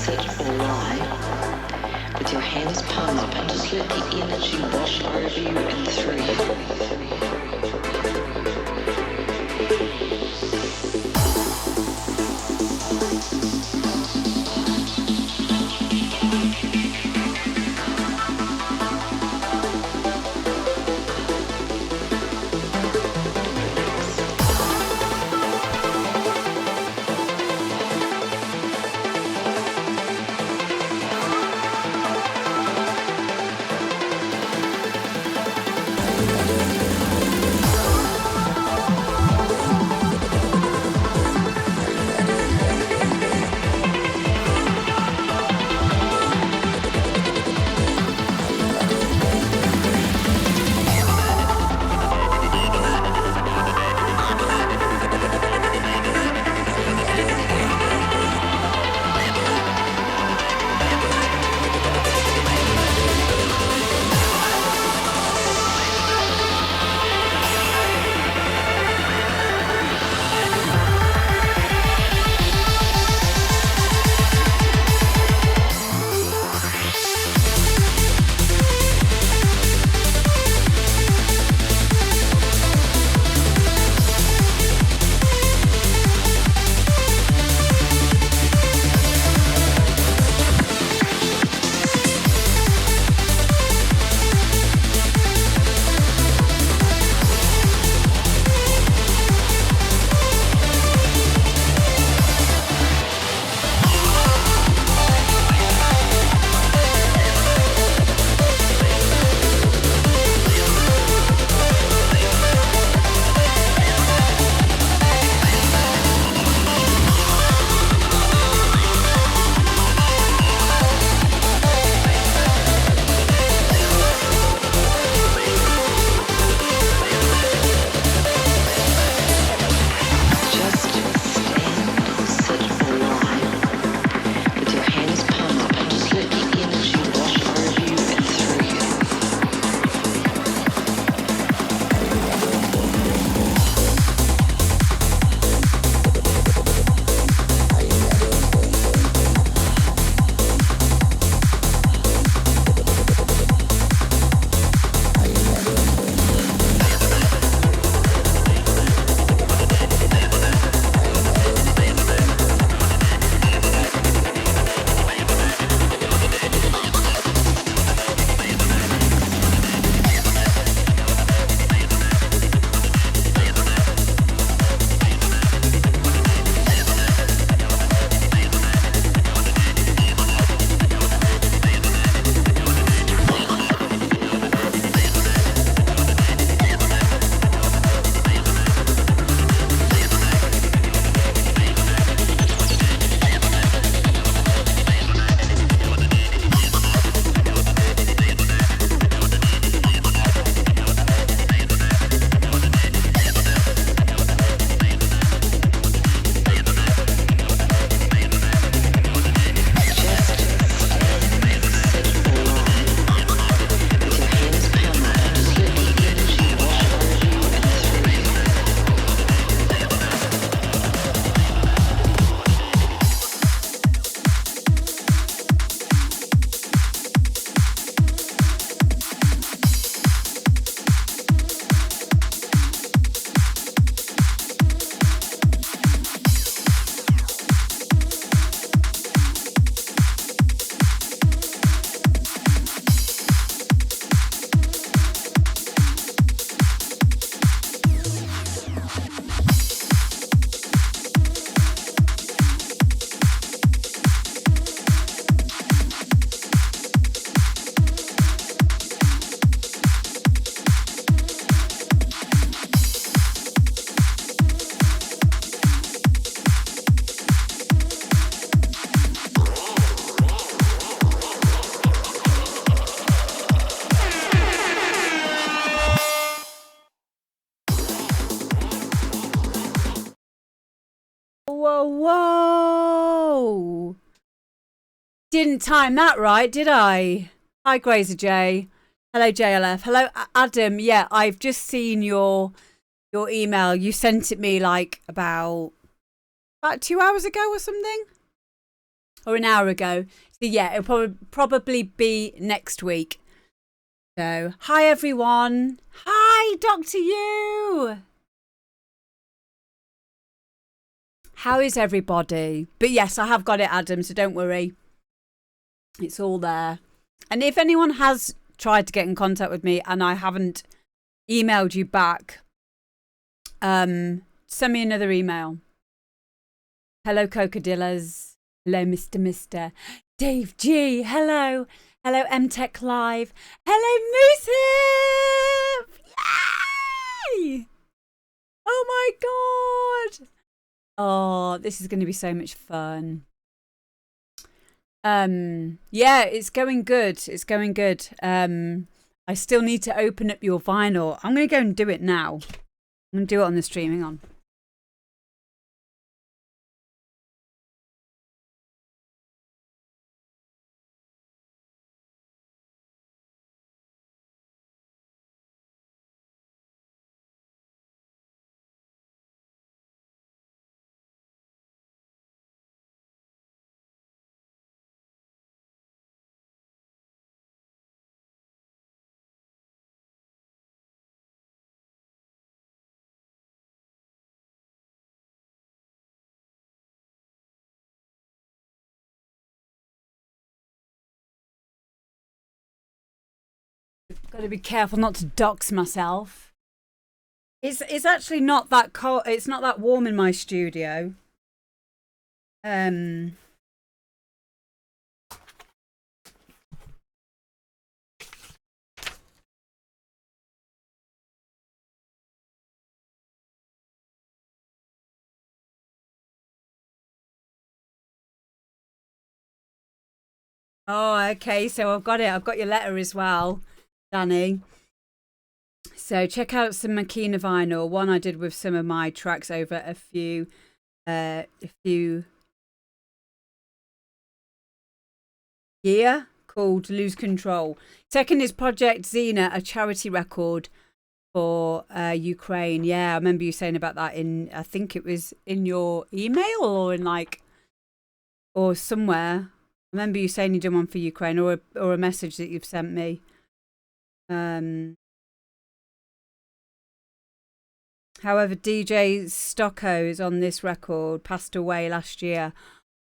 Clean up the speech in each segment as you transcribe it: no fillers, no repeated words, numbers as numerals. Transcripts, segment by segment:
sit or lie, with your hands palm up, and just let the energy wash over you and through you. Whoa, whoa. Didn't time that right, did I? Hi, Grazer J. Hello, JLF. Hello, Adam. Yeah, I've just seen your email. You sent it me like about 2 hours ago or something. or an hour ago. So yeah, it'll probably be next week. So hi everyone. Hi Dr. You. How is everybody? But yes, I have got it, Adam, so don't worry. It's all there. And if anyone has tried to get in contact with me and I haven't emailed you back, send me another email. Hello, Cocodillas. Hello, Mr. Dave G. Hello. Hello, MTech Live. Hello, Moose. Yay! Oh my God. Oh, this is going to be so much fun. Yeah, it's going good. It's going good. I still need to open up your vinyl. I'm going to go and do it now. I'm going to do it on the stream. Hang on. Got to be careful not to dox myself. It's actually not that cold. It's not that warm in my studio. Oh, okay. So I've got it. I've got your letter as well, Danny. So check out some Makina vinyl. One I did with some of my tracks over a few year, called Lose Control. Second is Project Xena, a charity record for Ukraine. Yeah, I remember you saying about that in, I think it was in your email or in or somewhere. I remember you saying you done one for Ukraine, or a message that you've sent me. However, DJ Stocko is on this record, passed away last year.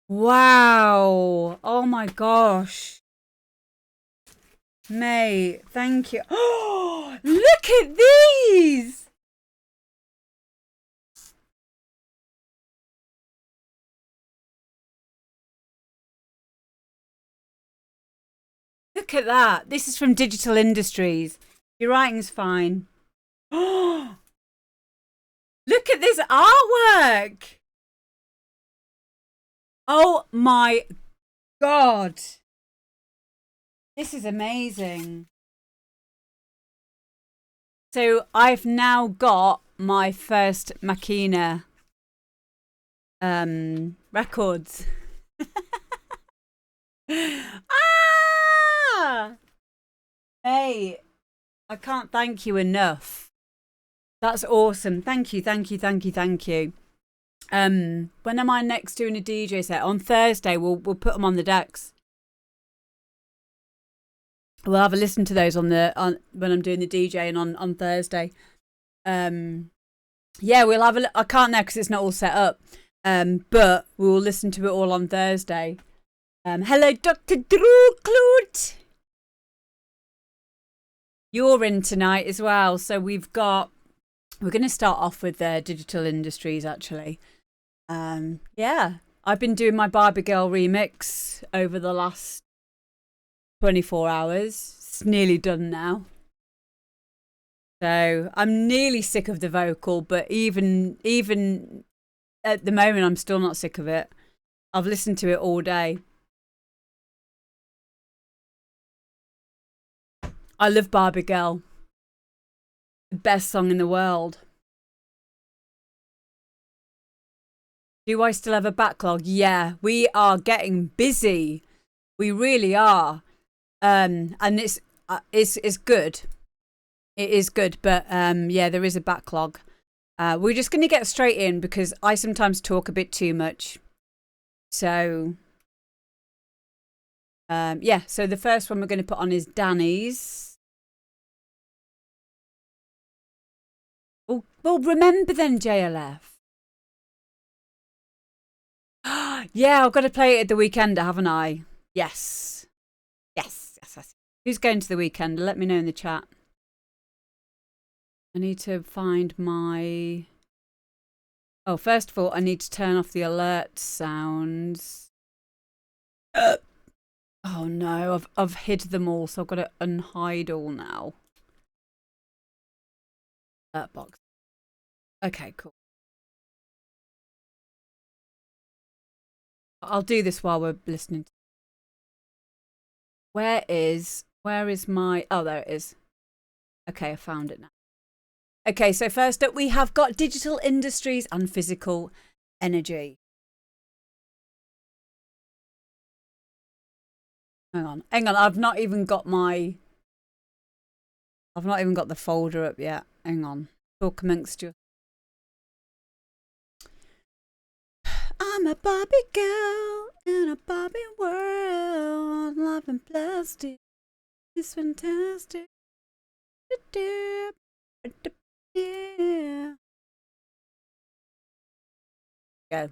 Wow. Oh my gosh. Mate, thank you. Oh, look at these. Look at that. This is from Digital Industries. Your writing's fine. Oh, look at this artwork. Oh my God. This is amazing. So I've now got my first Makina records. Ah! Hey, I can't thank you enough. That's awesome. Thank you, thank you, thank you, thank you. When am I next doing a DJ set? On Thursday, we'll put them on the decks. We'll have a listen to those when I'm doing the DJing on Thursday. Yeah, we'll have I can't now because it's not all set up. But we will listen to it all on Thursday. Hello, Dr. Drew Clute. You're in tonight as well. So we're going to start off with Digital Industries, actually. Yeah, I've been doing my Barbie Girl remix over the last 24 hours. It's nearly done now. So I'm nearly sick of the vocal, but even at the moment, I'm still not sick of it. I've listened to it all day. I love Barbie Girl. The best song in the world. Do I still have a backlog? Yeah, we are getting busy. We really are. And it's good. It is good, but yeah, there is a backlog. We're just going to get straight in because I sometimes talk a bit too much. So Yeah, so the first one we're going to put on is Danny's. Oh, well, remember then, JLF. Yeah, I've got to play it at the Weekender, haven't I? Yes. Yes. Who's going to the Weekender? Let me know in the chat. I need to find my... Oh, first of all, I need to turn off the alert sounds. Oh no, I've hid them all, so I've got to unhide all now. Alert box. Okay, cool. I'll do this while we're listening. Where is my... Oh, there it is. Okay, I found it now. Okay, so first up we have got digital industries and physical energy. Hang on. I've not even got the folder up yet. Hang on. Talk amongst you. I'm a Barbie girl in a Barbie world. Love and plastic is fantastic. Yeah. Go.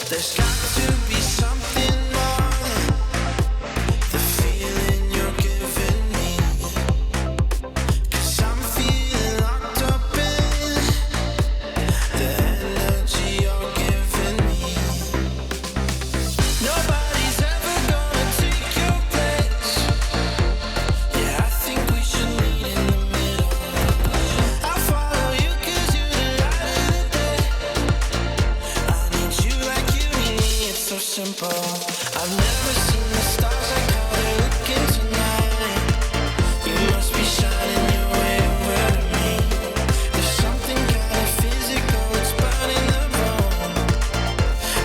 There's got to be something more than the feeling you're giving me. 'Cause I'm feeling locked up in the energy you're giving me. Nobody's ever gonna take your place. Yeah, I think we should meet in the middle. I'll follow you 'cause you're the light of the day. I need you like you need me, it's so simple. I've never seen the stars like how they're looking tonight. You must be shining your way over to me. There's something kind of physical, it's burning the bone.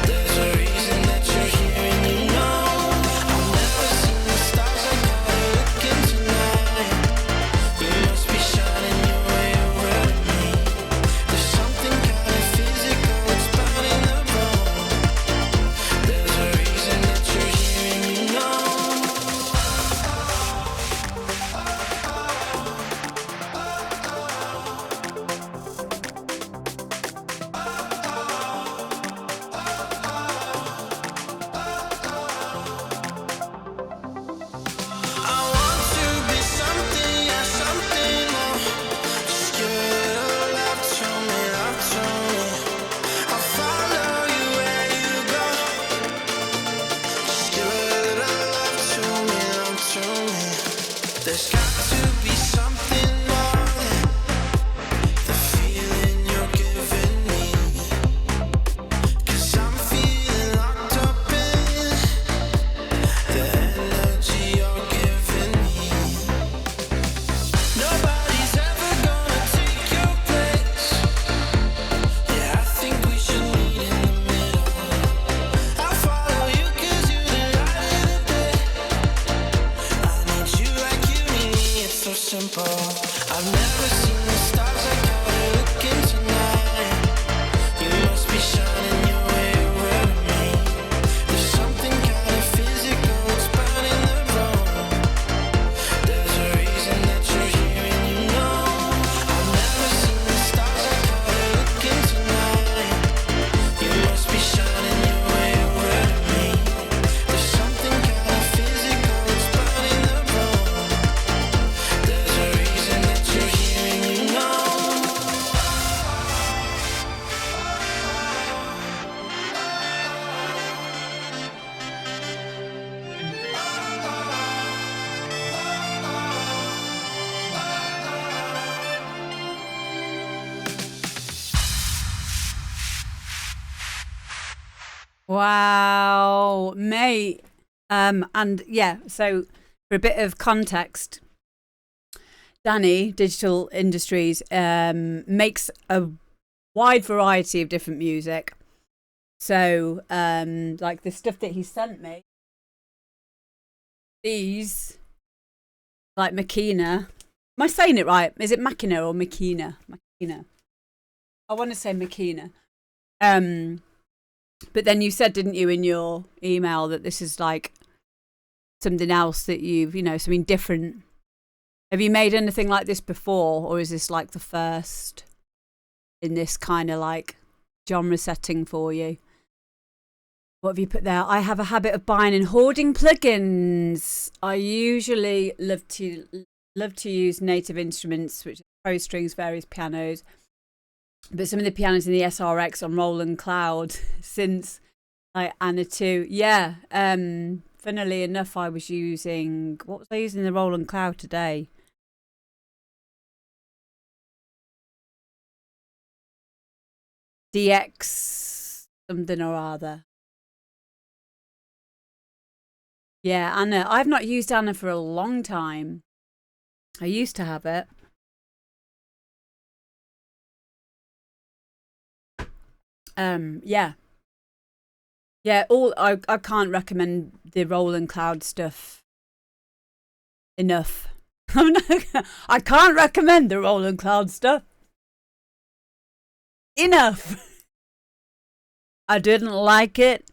There's a reason that you're here and you know. I've never seen the stars like how they're looking tonight. You must be shining your way over to me. There's something kind of physical, it's burning the bone. There's a reason that you're here and you know. Wow, mate. And yeah, so for a bit of context, Danny, Digital Industries, makes a wide variety of different music. So, like the stuff that he sent me, these, like Makina. Am I saying it right? Is it Makina or Makina? Makina. I want to say Makina. But then you said, didn't you, in your email that this is like something else that you've, something different. Have you made anything like this before, or is this like the first in this kind of like genre setting for you? What have you put there? I have a habit of buying and hoarding plugins. I usually love to use native instruments, which are Pro Strings, various pianos. But some of the pianos in the SRX on Roland Cloud since like Anna 2. Yeah. Funnily enough, I was using, what was I using the Roland Cloud today? DX something or other. Yeah, Anna. I've not used Anna for a long time. I used to have it. Yeah. Yeah, I can't recommend the Roland Cloud stuff enough. I can't recommend the Roland Cloud stuff enough. I didn't like it.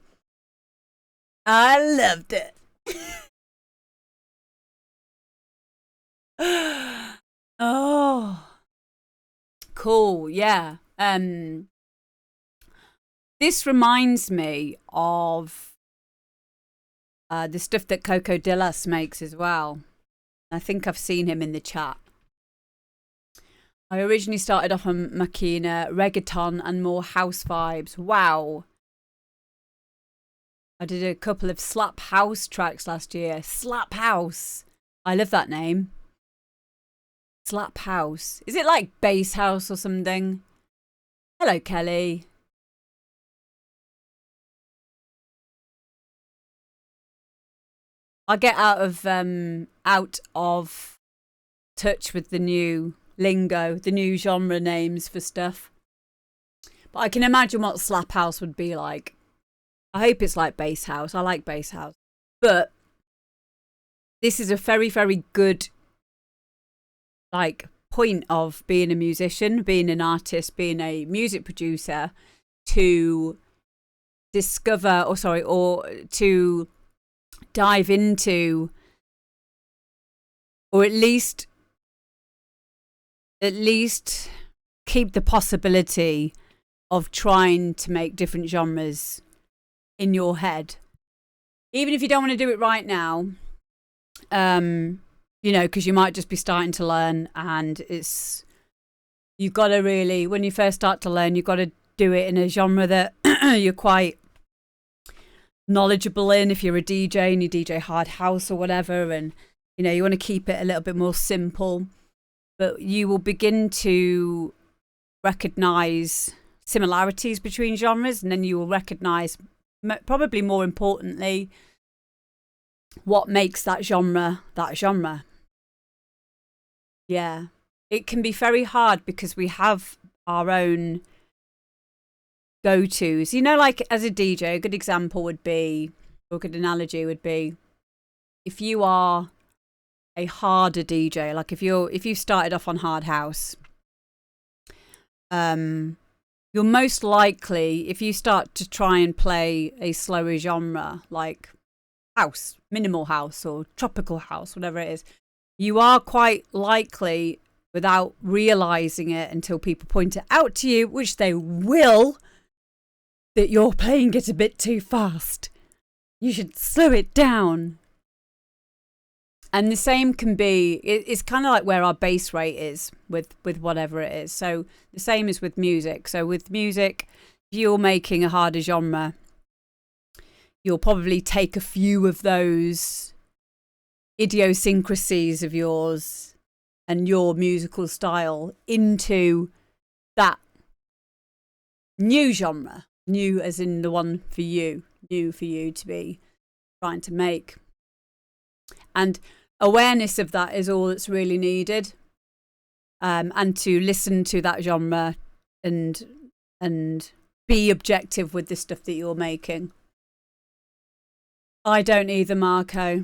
I loved it. Oh, cool. Yeah. This reminds me of the stuff that Coco Dillas makes as well. I think I've seen him in the chat. I originally started off on Makina, reggaeton, and more house vibes. Wow. I did a couple of Slap House tracks last year. Slap House. I love that name. Slap House. Is it like Bass House or something? Hello, Kelly. I get out of touch with the new lingo, the new genre names for stuff. But I can imagine what Slap House would be like. I hope it's like Bass House. I like Bass House. But this is a very, very good like point of being a musician, being an artist, being a music producer, to discover or to dive into, or at least keep the possibility of trying to make different genres in your head, even if you don't want to do it right now. Because you might just be starting to learn, and you've got to really, when you first start to learn, you've got to do it in a genre that you're quite knowledgeable in. If you're a DJ and you DJ hard house or whatever, and you want to keep it a little bit more simple, but you will begin to recognize similarities between genres, and then you will recognize, probably more importantly, what makes that genre that genre. Yeah, it can be very hard because we have our own go-tos. Like as a DJ, a good example would be, or a good analogy would be, if you are a harder DJ, like if you started off on hard house, you're most likely, if you start to try and play a slower genre like house, minimal house or tropical house, whatever it is, you are quite likely, without realizing it until people point it out to you, which they will, that you're playing it a bit too fast. You should slow it down. And the same can be, it's kind of like where our base rate is with whatever it is. So the same is with music. So with music, if you're making a harder genre, you'll probably take a few of those idiosyncrasies of yours and your musical style into that new genre, New as in the one for you. New for you to be trying to make. And awareness of that is all that's really needed. And to listen to that genre and be objective with the stuff that you're making. I don't either, Marco.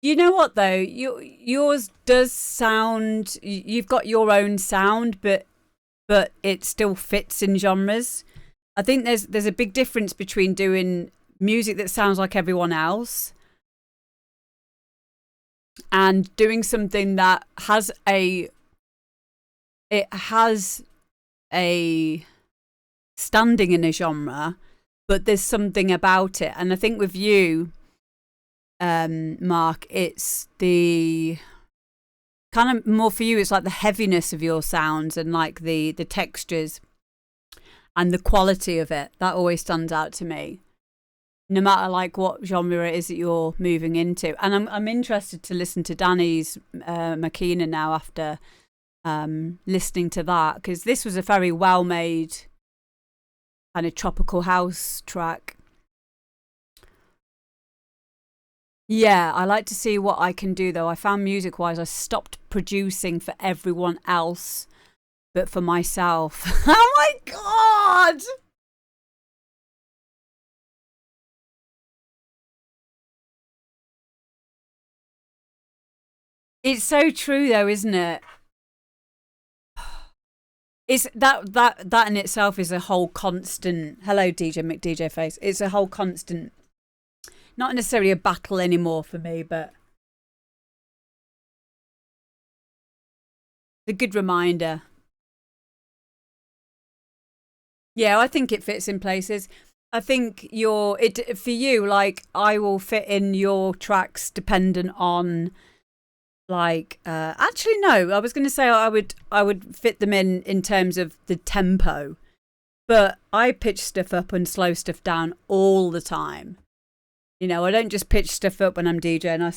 You know what though? Yours does sound. You've got your own sound, but it still fits in genres. I think there's a big difference between doing music that sounds like everyone else and doing something that has a standing in a genre, but there's something about it. And I think with you, Mark, it's the kind of more for you, it's like the heaviness of your sounds and like the textures and the quality of it. That always stands out to me, no matter like what genre it is that you're moving into. And I'm interested to listen to Danny's Makina now after listening to that, because this was a very well made kind of tropical house track. Yeah, I like to see what I can do though. I found music wise I stopped producing for everyone else but for myself. Oh my god! It's so true though, isn't it? It's that in itself is a whole constant. Hello, DJ McDJ Face. It's a whole constant, not necessarily a battle anymore for me, but a good reminder. Yeah, I think it fits in places. I think for you, like I will fit in your tracks dependent on like actually no, I was going to say I would fit them in terms of the tempo, but I pitch stuff up and slow stuff down all the time. You know, I don't just pitch stuff up when I'm DJing. I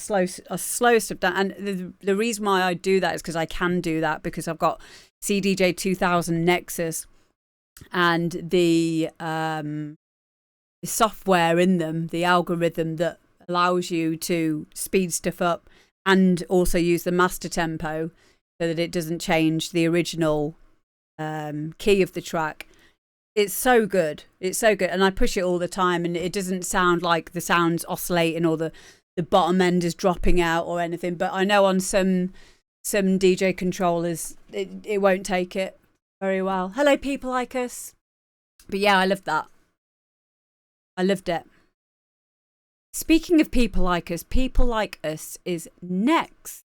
slow stuff down, and the reason why I do that is because I can do that because I've got CDJ 2000 Nexus and the software in them, the algorithm that allows you to speed stuff up and also use the master tempo so that it doesn't change the original key of the track. It's so good. It's so good. And I push it all the time and it doesn't sound like the sound's oscillating or the bottom end is dropping out or anything. But I know on some DJ controllers, it won't take it very well. Hello, people like us. But yeah, I loved that. I loved it. Speaking of people like us is next.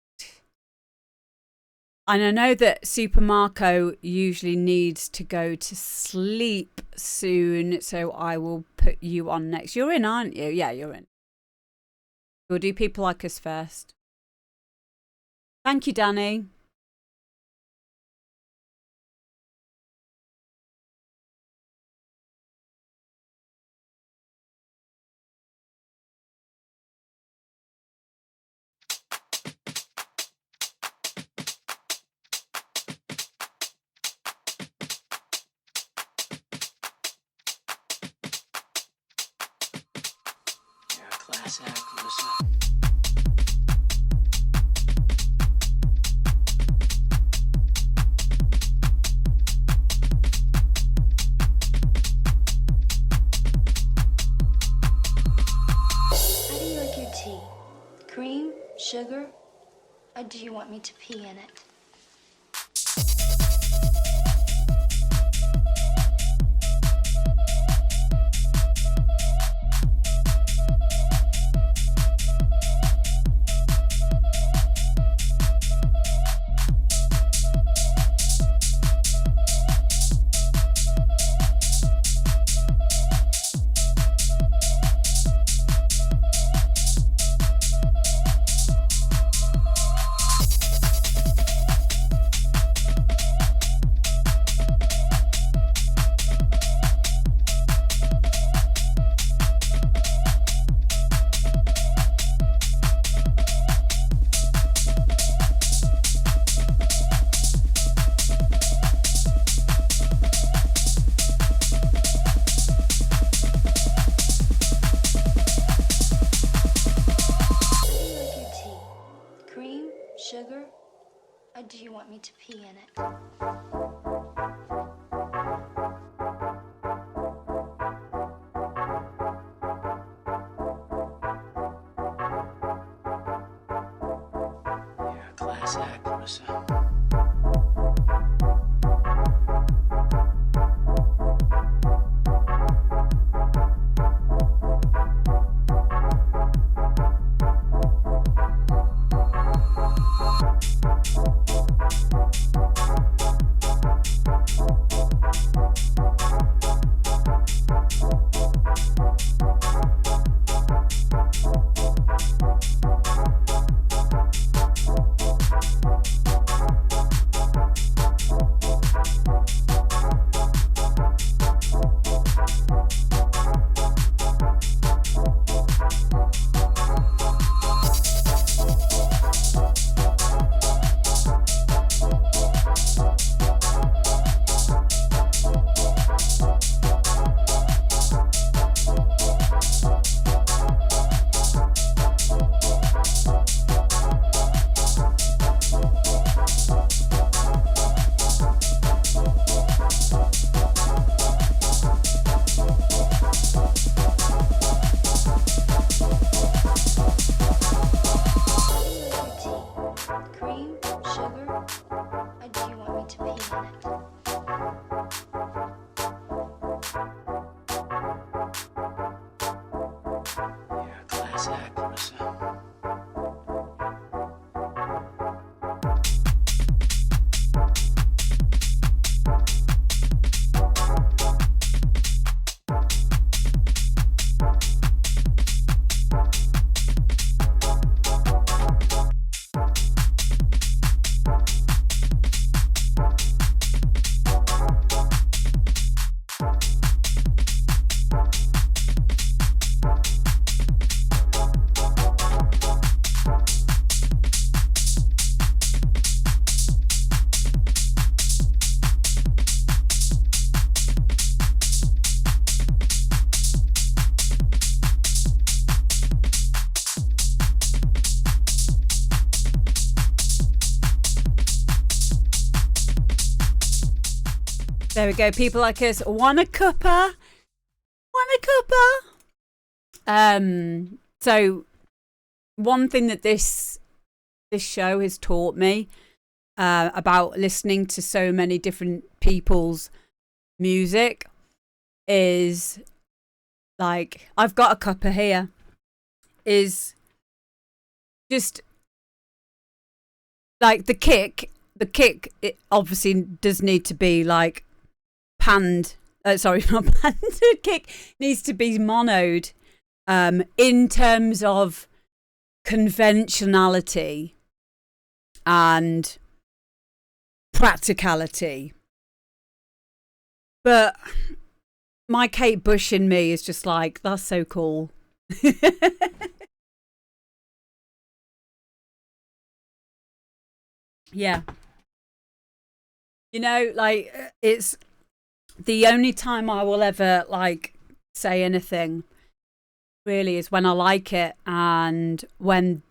And I know that Super Marco usually needs to go to sleep soon, so I will put you on next. You're in, aren't you? Yeah, you're in. We'll do people like us first. Thank you, Danny. Class act, Melissa. How do you like your tea? Cream? Sugar? Or do you want me to pee in it? me to pee in it? You're a class act, Marissa. Cream, sugar, or do you want me to pee in it? You're a class act, Marissa. There we go. People like us want a cuppa. Want a cuppa. So one thing that this show has taught me about listening to so many different people's music is, like, I've got a cuppa here, is just like the kick, it obviously does need to be like panned. Sorry, not panned. The kick needs to be monoed in terms of conventionality and practicality. But my Kate Bush in me is just like, that's so cool. Yeah. You know, like, it's the only time I will ever, like, say anything really is when I like it, and when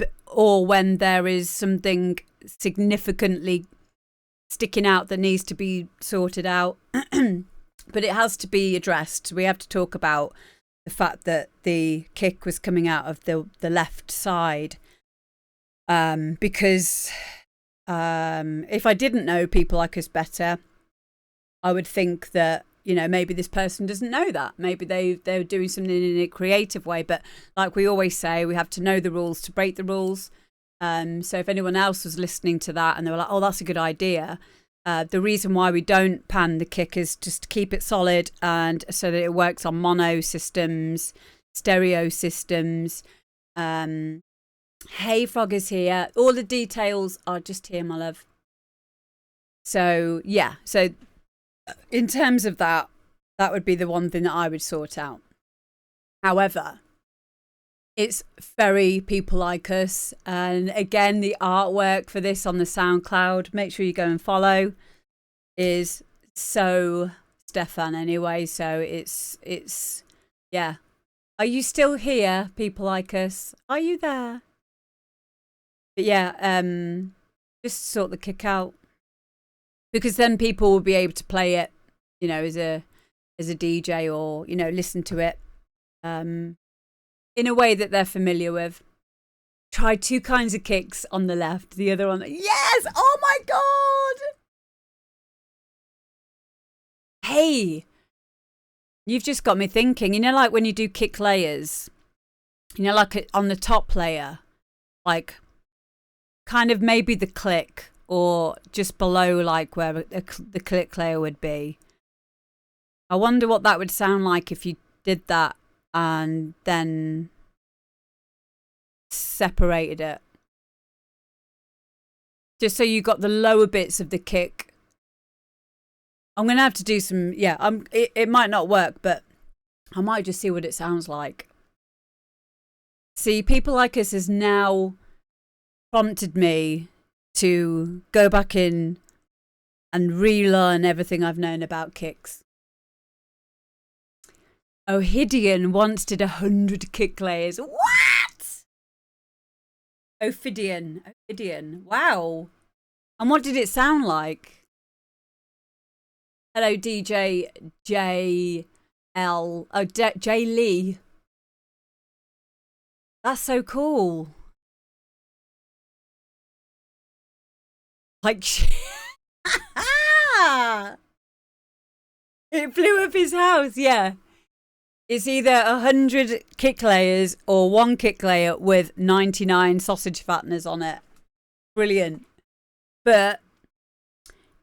there is something significantly sticking out that needs to be sorted out. But it has to be addressed. We have to talk about the fact that the kick was coming out of the left side, because if I didn't know people like us better, I would think that, you know, maybe this person doesn't know that. Maybe they're doing something in a creative way. But like we always say, we have to know the rules to break the rules. So if anyone else was listening to that and they were like, oh, that's a good idea. The reason why we don't pan the kick is just to keep it solid, and so that it works on mono systems, stereo systems. Hey, Frog is here. All the details are just here, my love. So, yeah. So, in terms of that, that would be the one thing that I would sort out. However, it's very people like us. And again, the artwork for this on the SoundCloud, make sure you go and follow, is so Stefan anyway. So it's yeah. Are you still here, people like us? Are you there? But yeah, just sort the kick out. because then people will be able to play it, you know, as a DJ, or, you know, listen to it in a way that they're familiar with. Try 2 kinds of kicks on the left, the other on the... Yes! Oh my God! Hey! You've just got me thinking, you know, like when you do kick layers, you know, like on the top layer, like kind of maybe the click, or just below, like where the click layer would be. I wonder what that would sound like if you did that and then separated it. Just so you got the lower bits of the kick. I'm going to have to do some, yeah, it might not work, but I might just see what it sounds like. See, People Like Us has now prompted me to go back in and relearn everything I've known about kicks. Ophidian once did 100 kick layers. What? Ophidian. Wow. And what did it sound like? Hello, DJ J L. Oh, J Lee. That's so cool. Like, it flew up his house. Yeah. It's either 100 kick layers or 1 kick layer with 99 sausage fatteners on it. Brilliant. But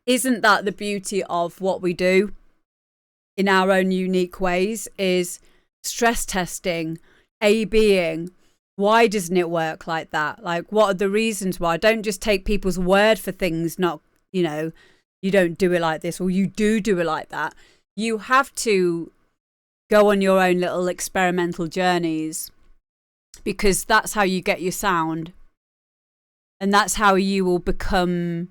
isn't that the beauty of what we do in our own unique ways, is stress testing, A-Bing. Why doesn't it work like that? Like, what are the reasons why? Don't just take people's word for things, not, you know, you don't do it like this, or you do it like that. You have to go on your own little experimental journeys, because that's how you get your sound. And that's how you will become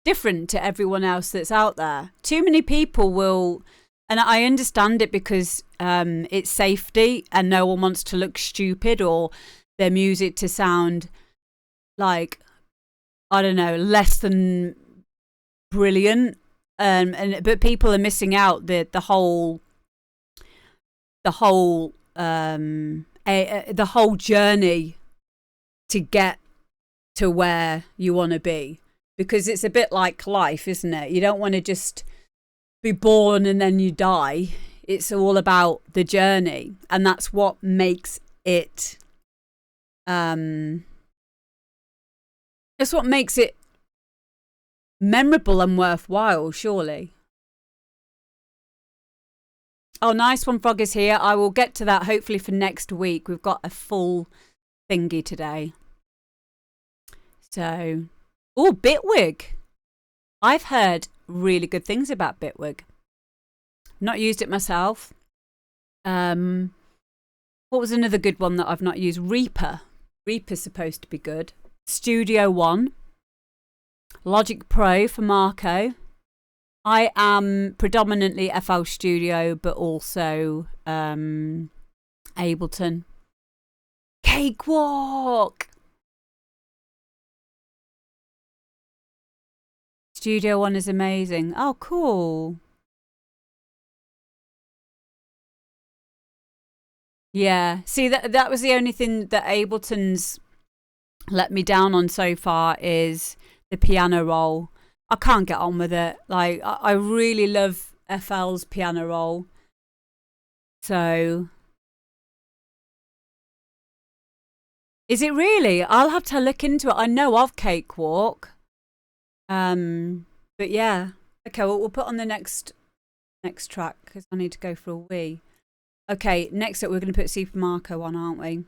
different to everyone else that's out there. Too many people will, and I understand it, because it's safety and no one wants to look stupid or their music to sound like, I don't know, less than brilliant. But people are missing out the whole journey to get to where you want to be, because it's a bit like life, isn't it? You don't want to just be born and then you die. It's all about the journey, and that's what makes it memorable and worthwhile, surely. Oh, nice one, Frog is here. I will get to that hopefully for next week. We've got a full thingy today. So, oh, Bitwig. I've heard really good things about Bitwig. Not used it myself. What was another good one that I've not used? Reaper. Reaper's supposed to be good. Studio One. Logic Pro for Marco. I am predominantly FL Studio, but also Ableton. Cakewalk! Studio One is amazing. Oh, cool. Yeah. See, that was the only thing that Ableton's let me down on so far, is the piano roll. I can't get on with it. Like, I really love FL's piano roll. So, is it really? I'll have to look into it. I know of Cakewalk. But yeah. Okay, well, we'll put on the next track, because I need to go for a wee. Okay, next up we're going to put Super Marco on, aren't we?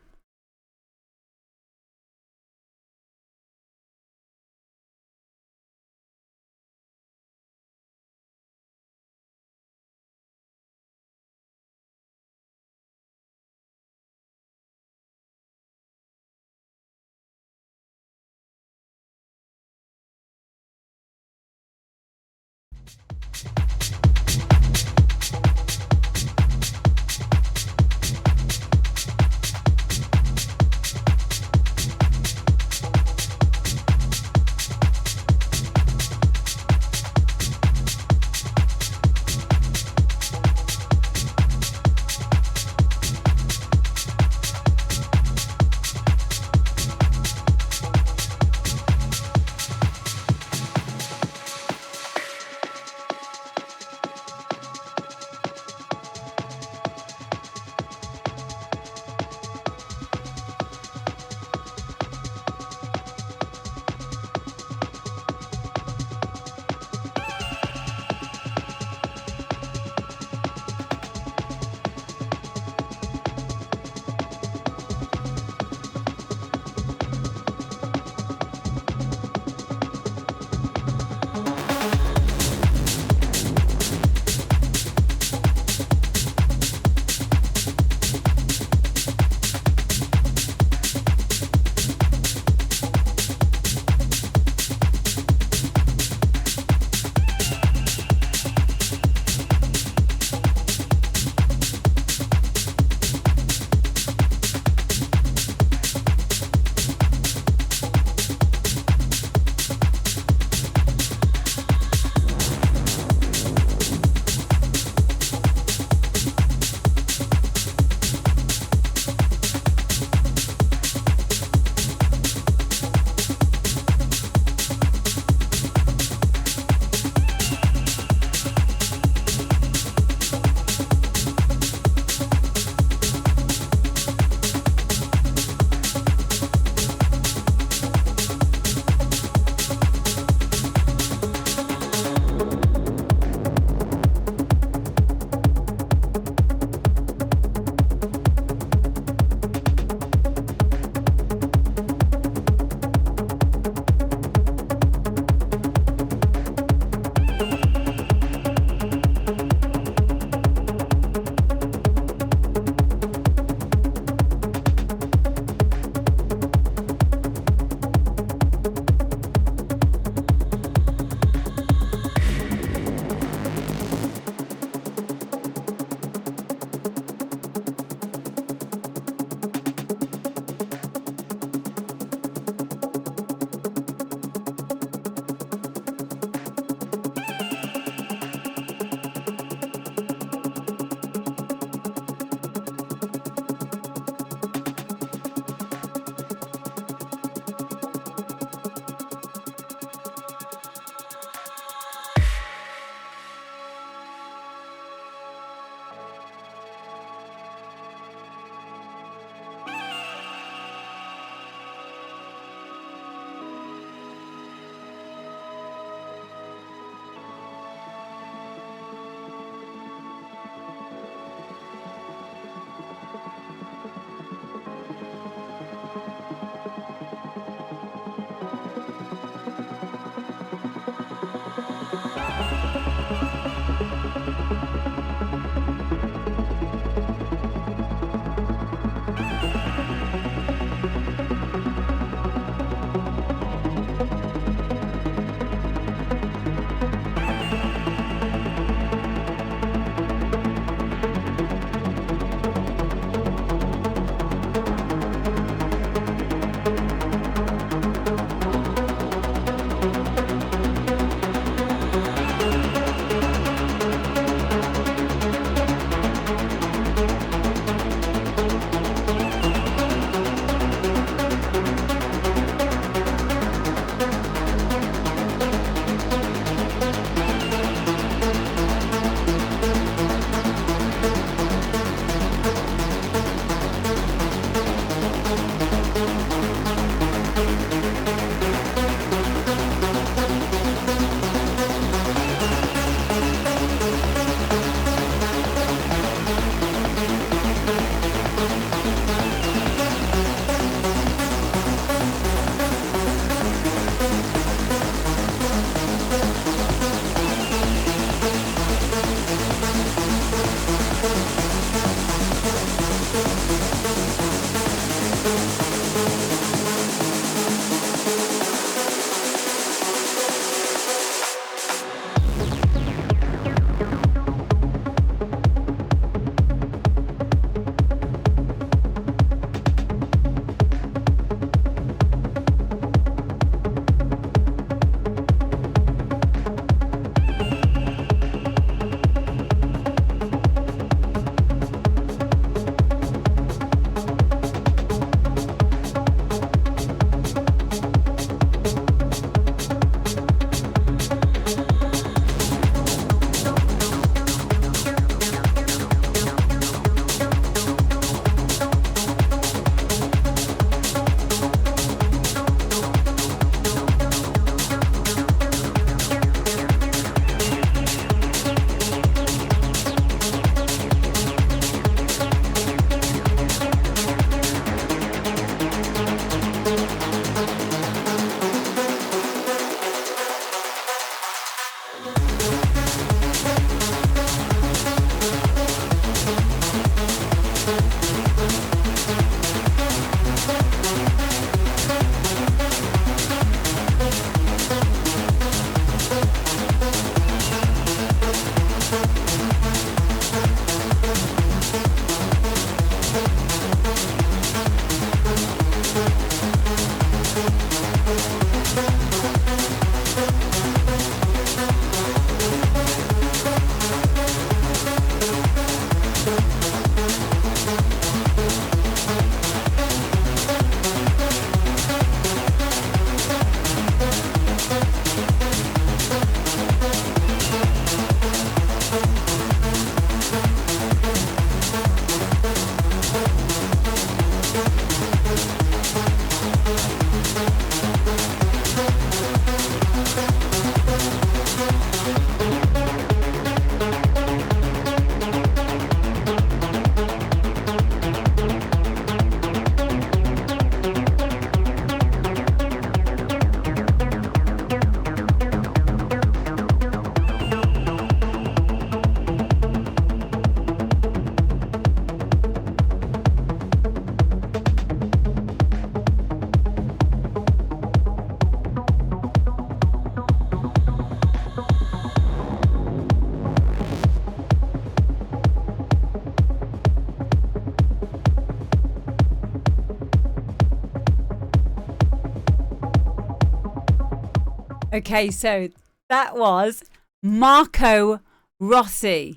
Okay, so that was Marco Rossi.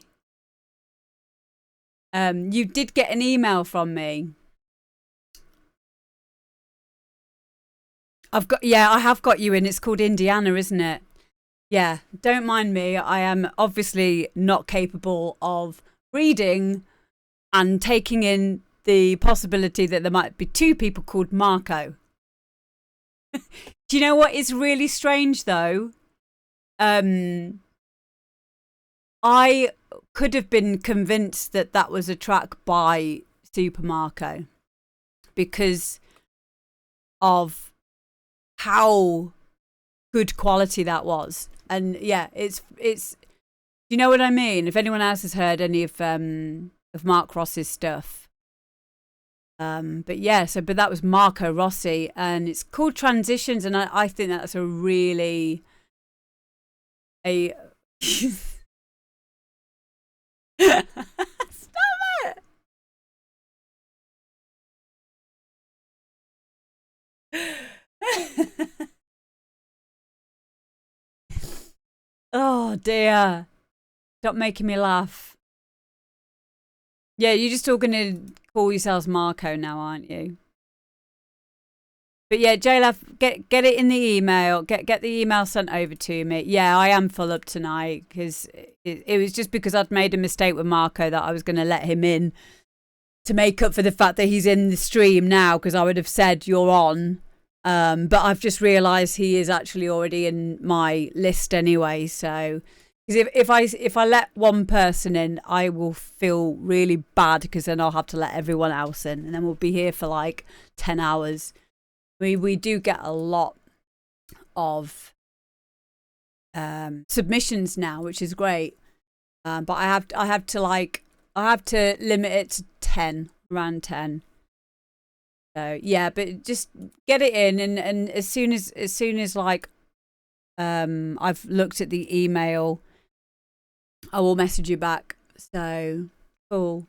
You did get an email from me. I have got you in. It's called Indiana, isn't it? Yeah, don't mind me. I am obviously not capable of reading and taking in the possibility that there might be two people called Marco. Do you know what is really strange though? I could have been convinced that that was a track by Super Marco because of how good quality that was. And yeah, it's you know what I mean? If anyone else has heard any of Mark Ross's stuff. But that was Marco Rossi and it's called Transitions, and I think that's a really Stop it. Oh dear. Stop making me laugh. Yeah, you're just all going to call yourselves Marco now, aren't you? But yeah, JLF, get it in the email. Get the email sent over to me. Yeah, I am full up tonight because it was just because I'd made a mistake with Marco that I was going to let him in to make up for the fact that he's in the stream now, because I would have said you're on. But I've just realised he is actually already in my list anyway. So if I let one person in, I will feel really bad because then I'll have to let everyone else in, and then we'll be here for like 10 hours. We do get a lot of submissions now, which is great. But I have to limit it to 10, around 10. So yeah, but just get it in, and as soon as like I've looked at the email, I will message you back. So cool.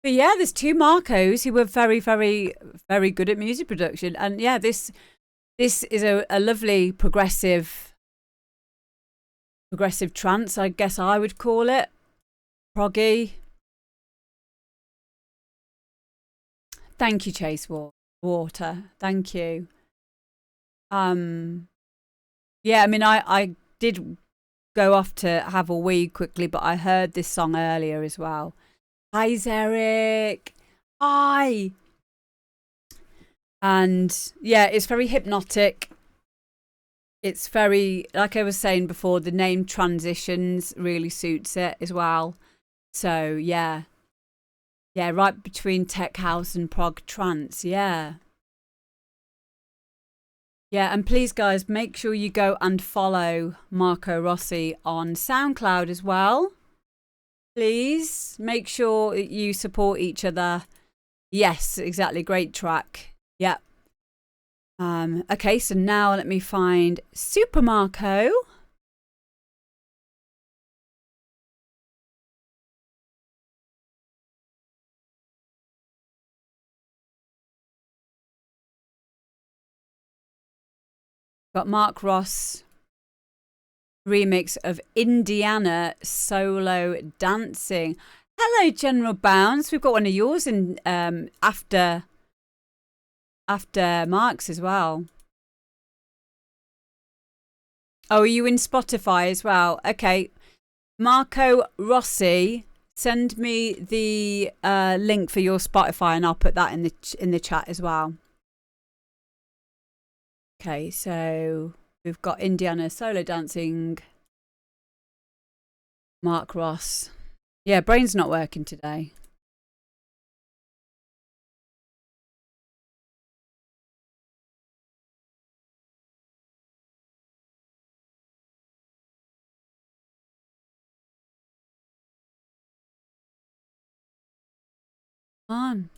But yeah, there's two Marcos who were very, very, very good at music production. And yeah, this is a lovely progressive trance, I guess I would call it. Proggy. Thank you, Chase Water. Thank you. Yeah, I mean, I did go off to have a wee quickly, but I heard this song earlier as well. Hi, Eric. Hi. And yeah, it's very hypnotic. It's very, like I was saying before, the name Transitions really suits it as well. So yeah. Yeah, right between tech house and prog trance. Yeah. Yeah, and please, guys, make sure you go and follow Marco Rossi on SoundCloud as well. Please make sure you support each other. Yes, exactly. Great track. Yeah. Okay, so now let me find Super Marco. Got Mark Ross remix of Indiana Solo Dancing. Hello, General Bounce. We've got one of yours in after Mark's as well. Oh, are you in Spotify as well? Okay. Marco Rossi, send me the link for your Spotify and I'll put that in the chat as well. Okay, so we've got Indiana Solo Dancing, Mark Ross. Yeah, brain's not working today. Come on.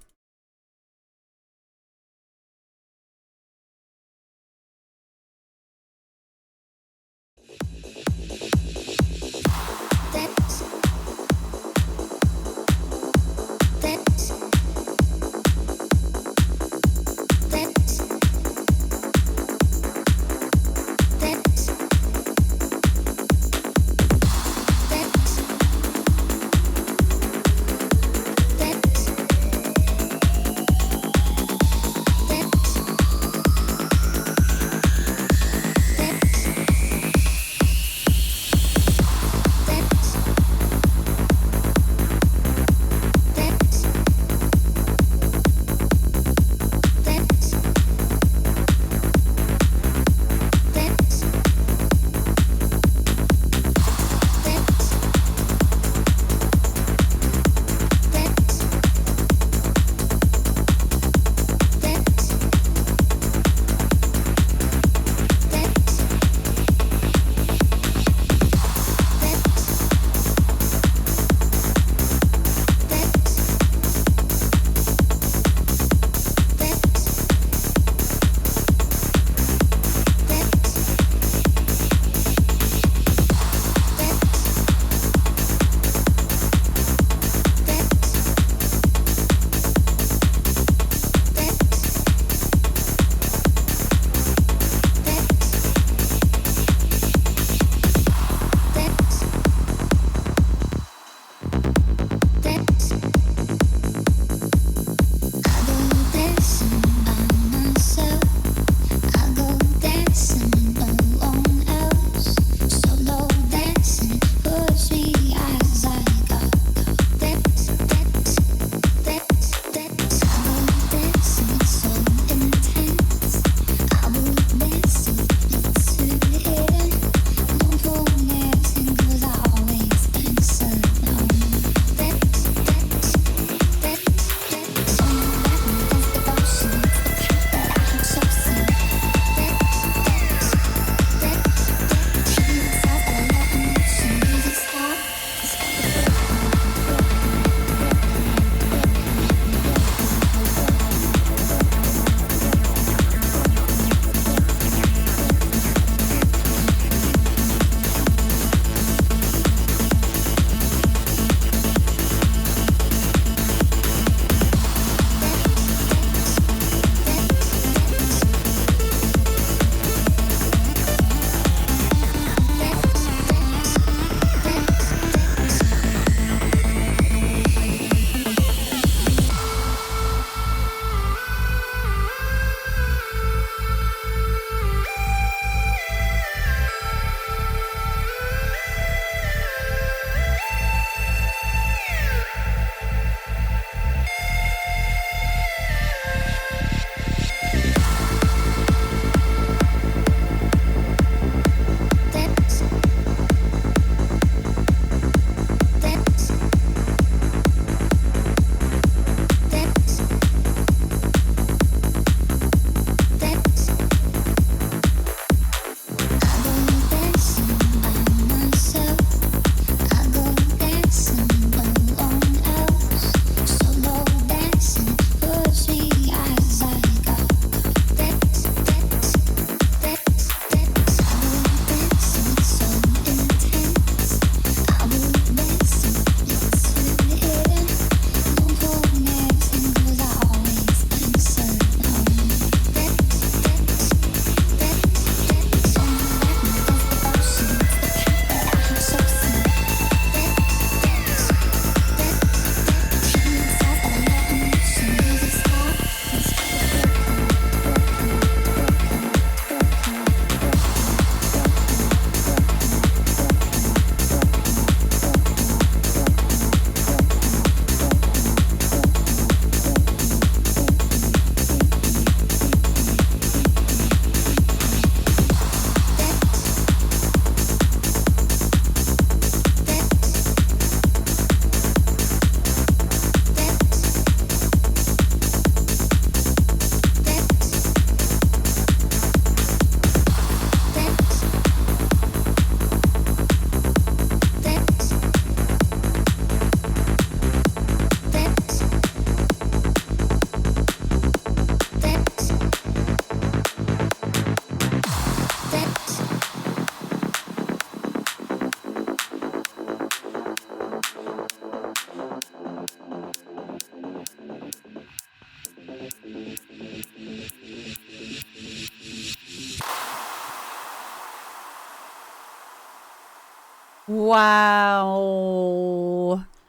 Wow.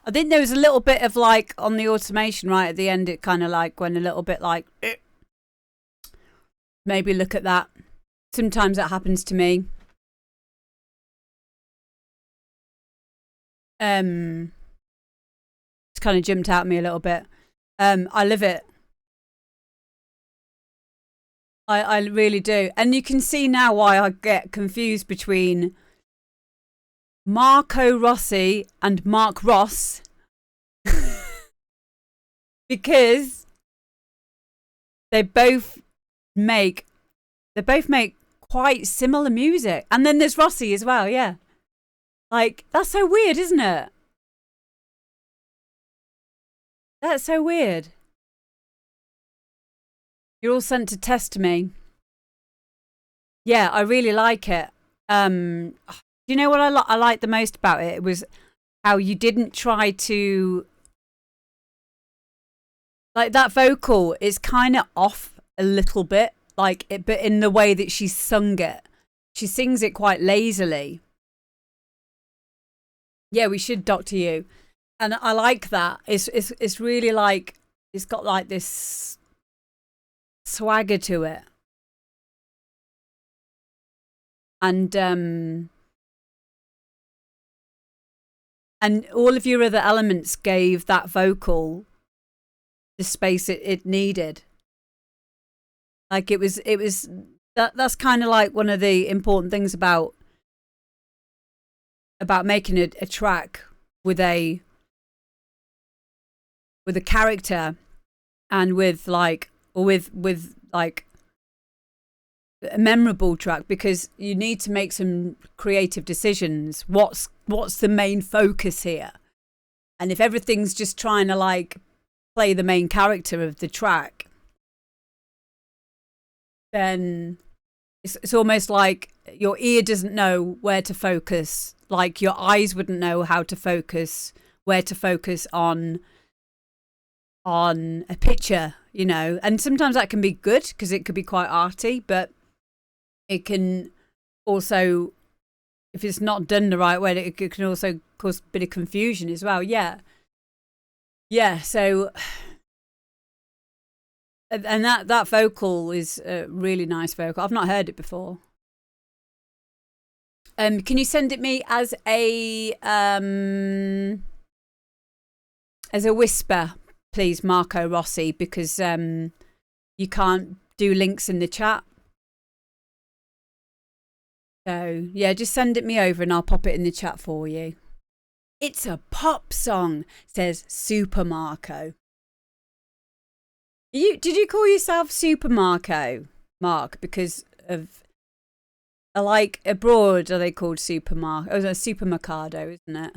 I think there was a little bit of like on the automation right at the end. It kind of like went a little bit like, maybe look at that. Sometimes that happens to me. It's kind of jumped out at me a little bit. I love it. I really do. And you can see now why I get confused between Marco Rossi and Mark Ross. Because they both make quite similar music. And then there's Rossi as well, yeah. Like, that's so weird, isn't it? That's so weird. You're all sent to test me. Yeah, I really like it. You know what I liked the most about it? It was how you didn't try to... Like, that vocal is kind of off a little bit. Like, it, but in the way that she sung it. She sings it quite lazily. Yeah, we should doctor you. And I like that. It's really like... It's got like this swagger to it. And all of your other elements gave that vocal the space it needed. Like it was that's kind of like one of the important things about making a track with a character and with like a memorable track, because you need to make some creative decisions. What's the main focus here? And if everything's just trying to like play the main character of the track, then it's almost like your ear doesn't know where to focus. Like your eyes wouldn't know how to focus, where to focus on a picture, you know. And sometimes that can be good because it could be quite arty, but it can also, if it's not done the right way, it can also cause a bit of confusion as well. Yeah. So, and that vocal is a really nice vocal. I've not heard it before. Can you send it me as a whisper, please, Marco Rossi, because you can't do links in the chat. So, yeah, just send it me over and I'll pop it in the chat for you. It's a pop song, says Super Marco. Did you call yourself Super Marco, Mark? Because of, like, abroad, are they called Super Marco? Oh, it's Super Mercado, isn't it?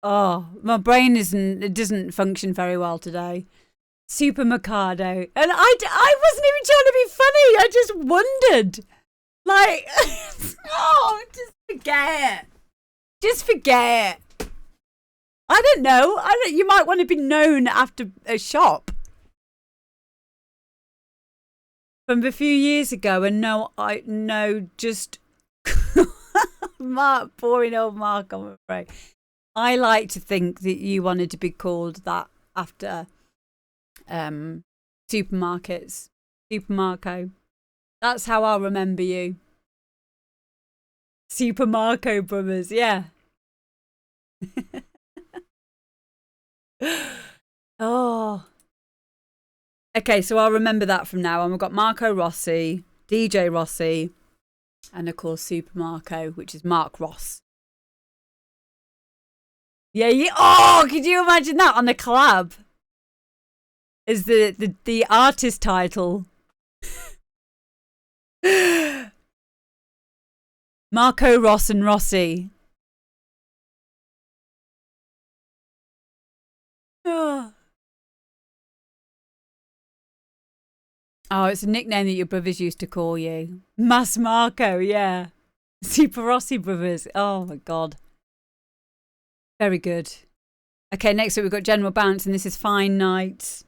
Oh, my brain doesn't function very well today. Super Mercado. And I wasn't even trying to be funny. I just wondered. Like, oh, just forget it. Just forget it. I don't know. You might want to be known after a shop from a few years ago. And just Mark, boring old Mark, I'm afraid. I like to think that you wanted to be called that after supermarkets. Supermarco. That's how I'll remember you. Supermarco Brothers, yeah. Oh. Okay, so I'll remember that from now on. We've got Marco Rossi, DJ Rossi, and of course Supermarco, which is Mark Ross. Yeah, oh, could you imagine that on a collab? Is the artist title. Marco Ross and Rossi. Oh, it's a nickname that your brothers used to call you. Mas Marco, yeah. Super Rossi Brothers. Oh my God. Very good. Okay, next up we've got General Bounce, and this is Fine Nights.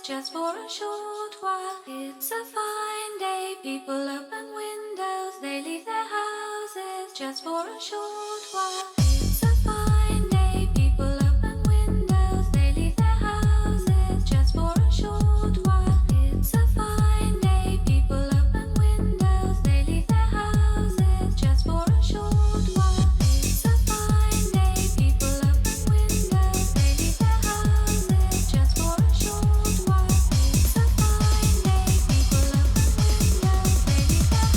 just for a short while. It's a fine day, people open windows, they leave their houses just for a short while. It's a fine day, people open windows, they leave their houses just for a short while. It's a fine day, people open windows, they leave their houses just for a short while. It's a fine day, people open windows, they leave their houses just for a short while. It's a fine day, people open windows, they leave their houses just for a short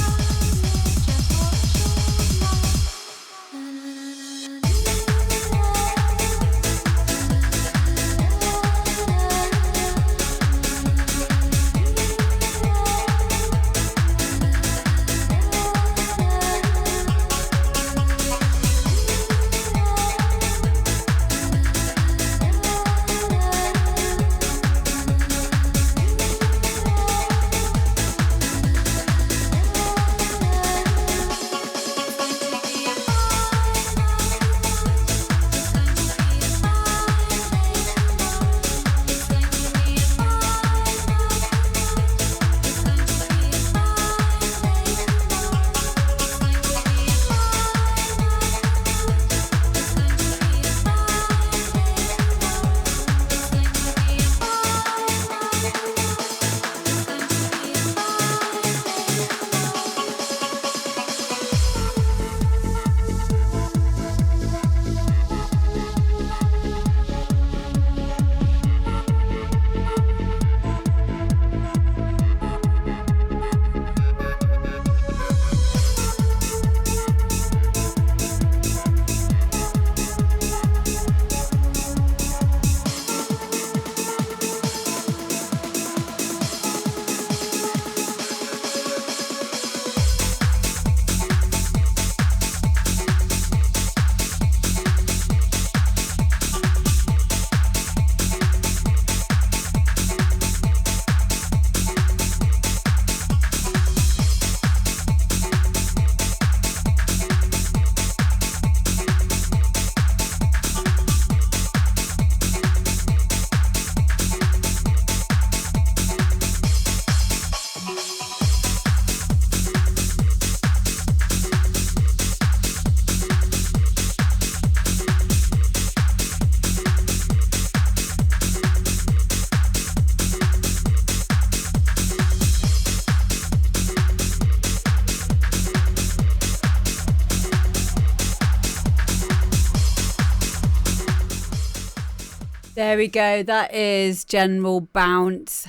There we go. That is General Bounce.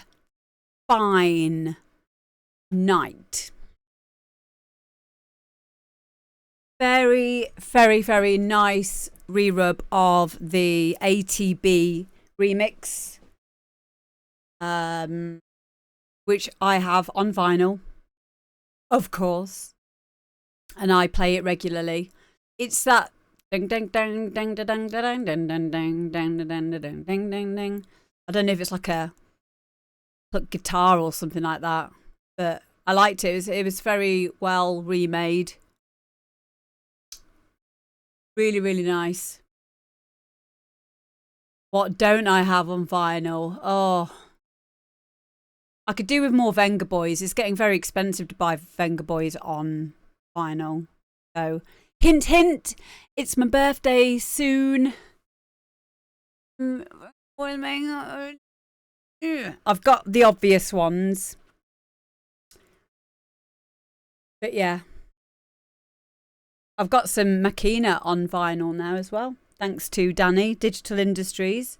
Fine Night. Very, very, very nice re-rub of the ATB remix, which I have on vinyl, of course, and I play it regularly. It's that ding ding ding ding ding ding ding ding ding ding ding ding ding ding ding ding. I don't know if it's like a guitar or something like that, but I liked it. It was very well remade. Really, really nice. What don't I have on vinyl? Oh, I could do with more Venga Boys. It's getting very expensive to buy Venga Boys on vinyl. So, hint, hint, it's my birthday soon. I've got the obvious ones. But yeah. I've got some Makina on vinyl now as well. Thanks to Danny, Digital Industries.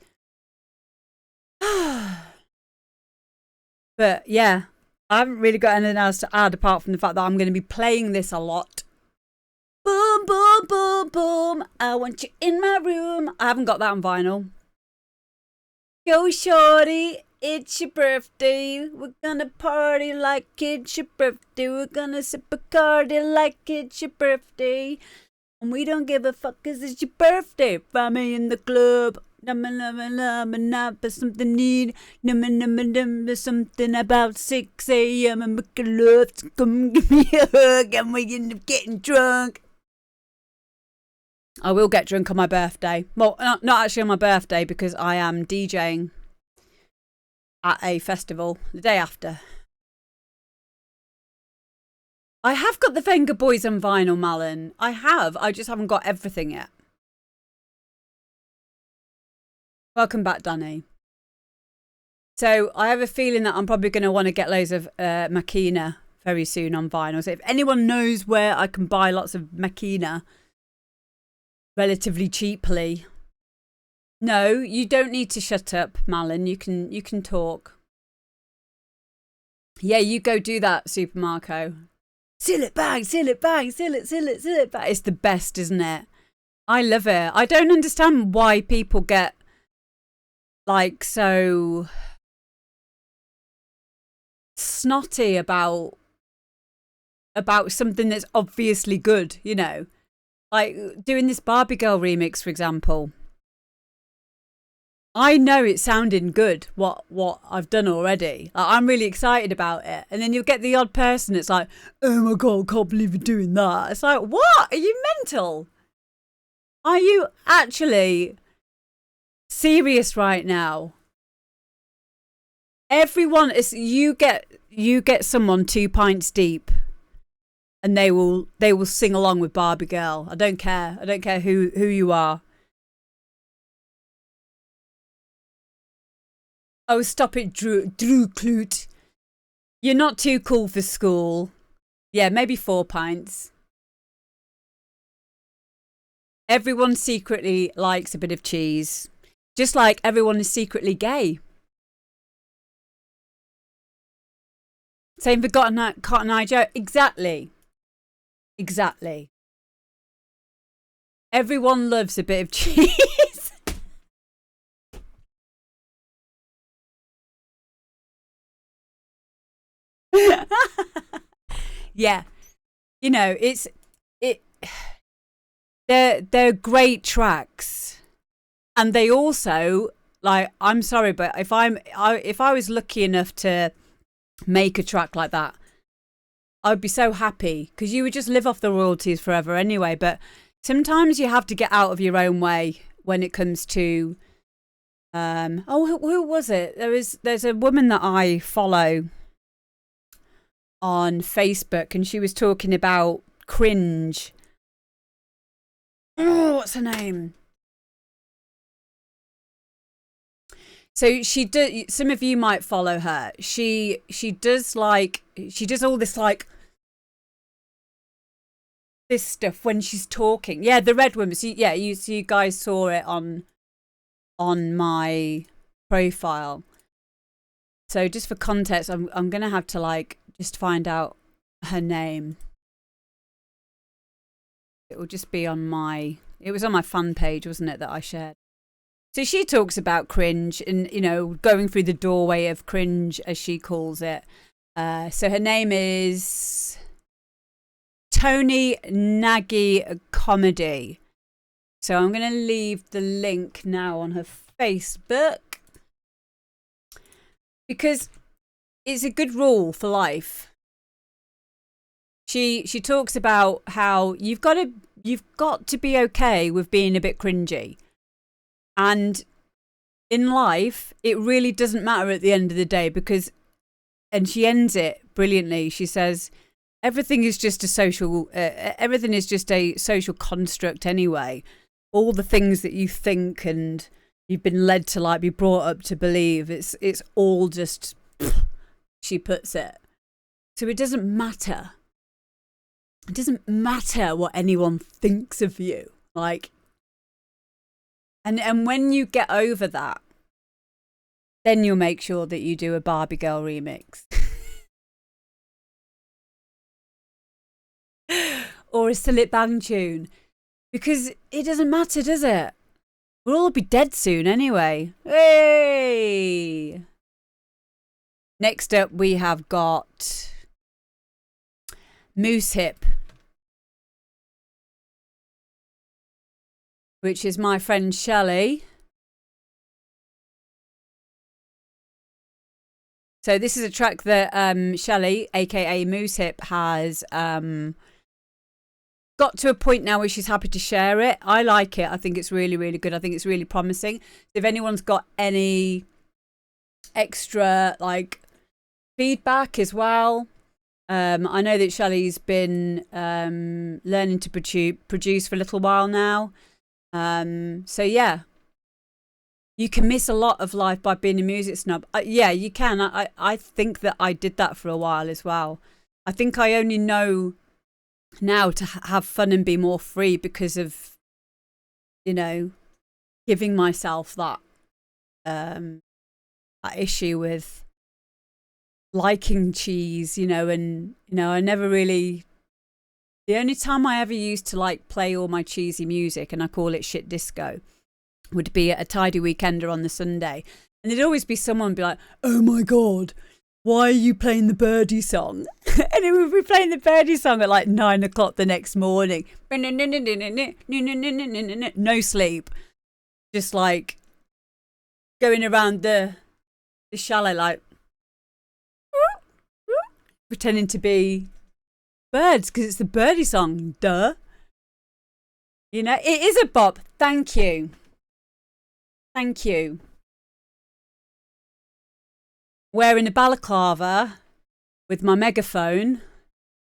But yeah, I haven't really got anything else to add apart from the fact that I'm going to be playing this a lot. Boom, boom, boom, boom. I want you in my room. I haven't got that on vinyl. Yo, shorty, it's your birthday. We're gonna party like it's your birthday. We're gonna sip a Bacardi like it's your birthday. And we don't give a fuck 'cause it's your birthday. Find me in the club. But something need. There's something about 6 a.m. and make a love. So come give me a hug and we end up getting drunk. I will get drunk on my birthday. Well, not actually on my birthday because I am DJing at a festival the day after. I have got the Venga Boys on vinyl, Malin. I have. I just haven't got everything yet. Welcome back, Danny. So I have a feeling that I'm probably going to want to get loads of Makina very soon on vinyl. So if anyone knows where I can buy lots of Makina relatively cheaply. No, you don't need to shut up, Malin. You can talk. Yeah, you go do that, Super Marco. Seal it, bang, seal it, bang, seal it, seal it, seal it, bang. It's the best, isn't it? I love it. I don't understand why people get like so snotty about something that's obviously good, you know, like doing this Barbie Girl remix, for example. I know it's sounding good, what I've done already. Like, I'm really excited about it. And then you'll get the odd person that's like, oh my God, I can't believe you're doing that. It's like, what? Are you mental? Are you actually serious right now? Everyone is, you get someone 2 pints deep and they will sing along with Barbie Girl. I don't care. I don't care who you are. Oh, stop it, Drew Clute. You're not too cool for school. Yeah, maybe 4 pints. Everyone secretly likes a bit of cheese. Just like everyone is secretly gay. Same for Cotton Eye Joe. Exactly. Exactly. Everyone loves a bit of cheese. Yeah, you know, they're great tracks, and they also, like, I'm sorry, but if I was lucky enough to make a track like that, I'd be so happy, because you would just live off the royalties forever anyway. But sometimes you have to get out of your own way when it comes to who was it? There's a woman that I follow on Facebook, and she was talking about cringe. Oh, what's her name? So she does. Some of you might follow her. She does all this like this stuff when she's talking. Yeah, the red woman. So yeah, you guys saw it on my profile. So just for context, I'm gonna have to like just find out her name. It will just be on it was on my fan page, wasn't it, that I shared. So she talks about cringe and, you know, going through the doorway of cringe, as she calls it. So her name is Tony Nagy Comedy. So I'm going to leave the link now on her Facebook, because it's a good rule for life. She talks about how you've got to be okay with being a bit cringy. And in life, it really doesn't matter at the end of the day, because, and she ends it brilliantly. She says, everything is just a social construct anyway. All the things that you think and you've been led to like be brought up to believe, it's all just, she puts it. So it doesn't matter. It doesn't matter what anyone thinks of you. Like, and when you get over that, then you'll make sure that you do a Barbie Girl remix. Or a Sillet Bang tune. Because it doesn't matter, does it? We'll all be dead soon anyway. Hey! Next up, we have got Moose Hip, which is my friend Shelley. So this is a track that Shelley, aka Moose Hip, has got to a point now where she's happy to share it. I like it. I think it's really, really good. I think it's really promising. If anyone's got any extra like feedback as well. I know that Shelley's been learning to produce for a little while now. So yeah, you can miss a lot of life by being a music snob. Yeah, you can. I think that I did that for a while as well. I think I only know now to have fun and be more free because of, you know, giving myself that issue with liking cheese, you know, and, you know, I never really, the only time I ever used to like play all my cheesy music, and I call it shit disco, would be at a tidy weekender on the Sunday. And there'd always be someone be like, oh my God, why are you playing the Birdie song? And it would be playing the Birdie song at like 9 o'clock the next morning. No sleep. Just like going around the chalet like pretending to be birds because it's the Birdie song. Duh. You know, it is a bop. Thank you. Thank you. Wearing a balaclava with my megaphone,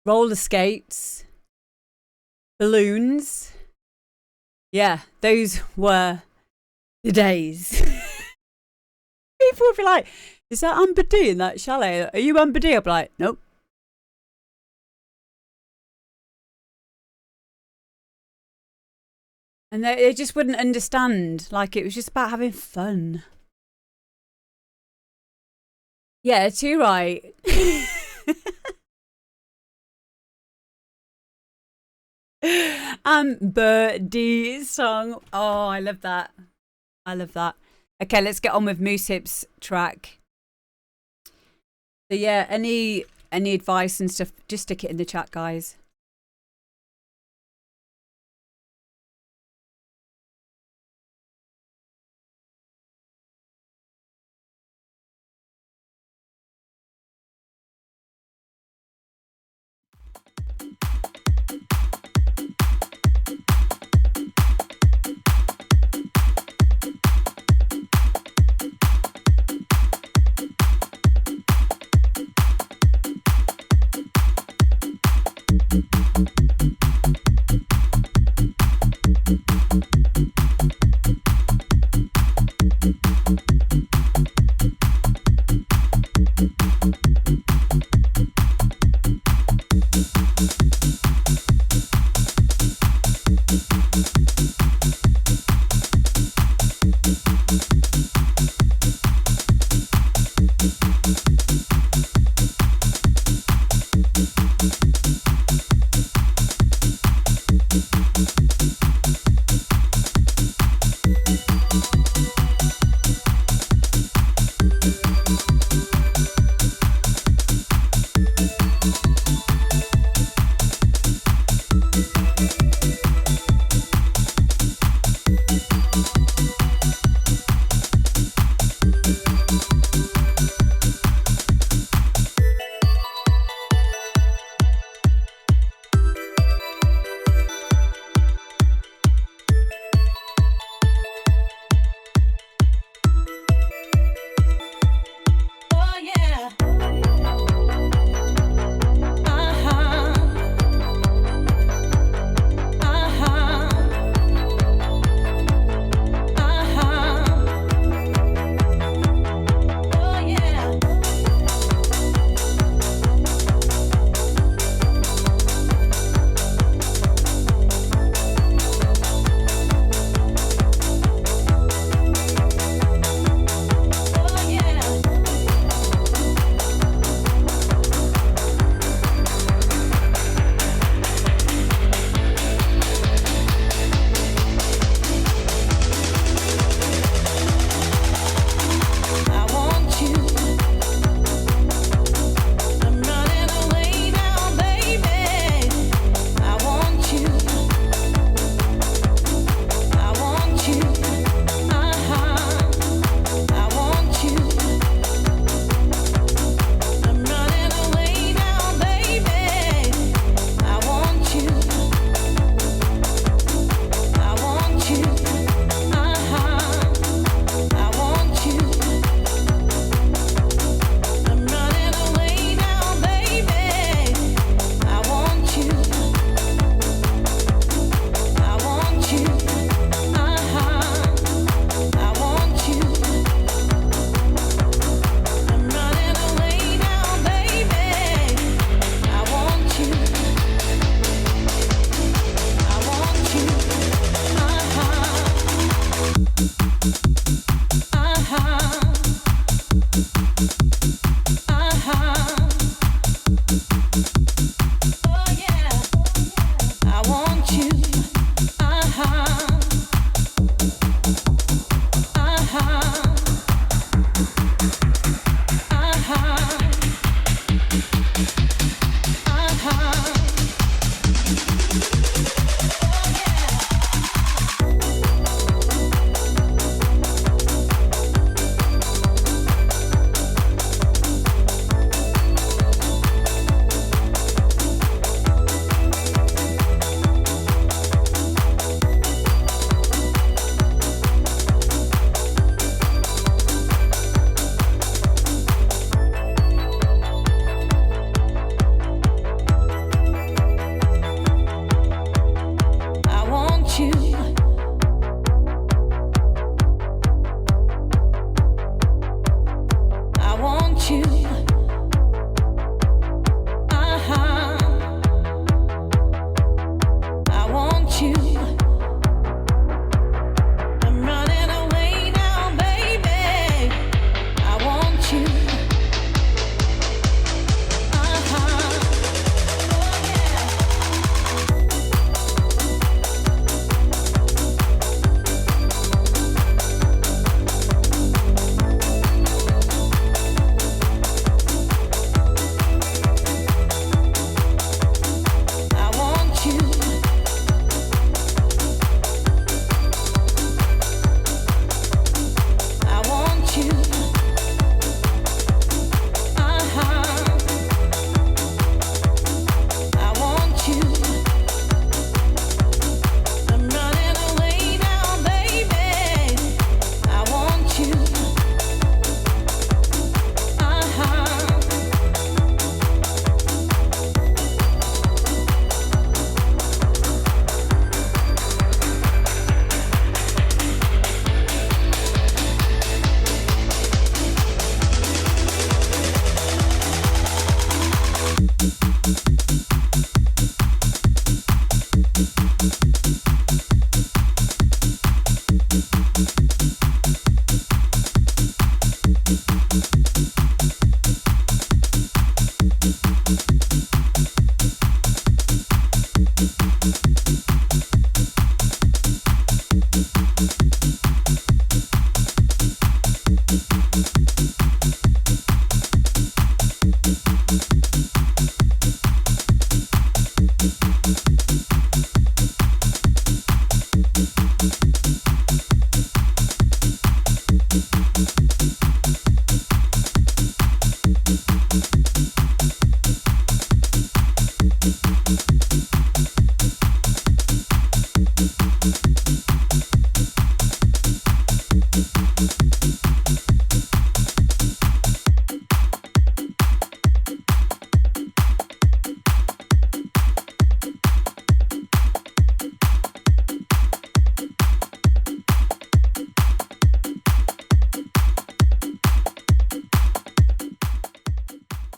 roller skates, balloons. Yeah, those were the days. People would be like, is that Amber D in that chalet? Are you Amber D? I'd be like, nope. And they just wouldn't understand. Like, it was just about having fun. Yeah, too right. Amber D song. Oh, I love that. I love that. Okay, let's get on with Moose Hip's track. So yeah, any advice and stuff, just stick it in the chat, guys.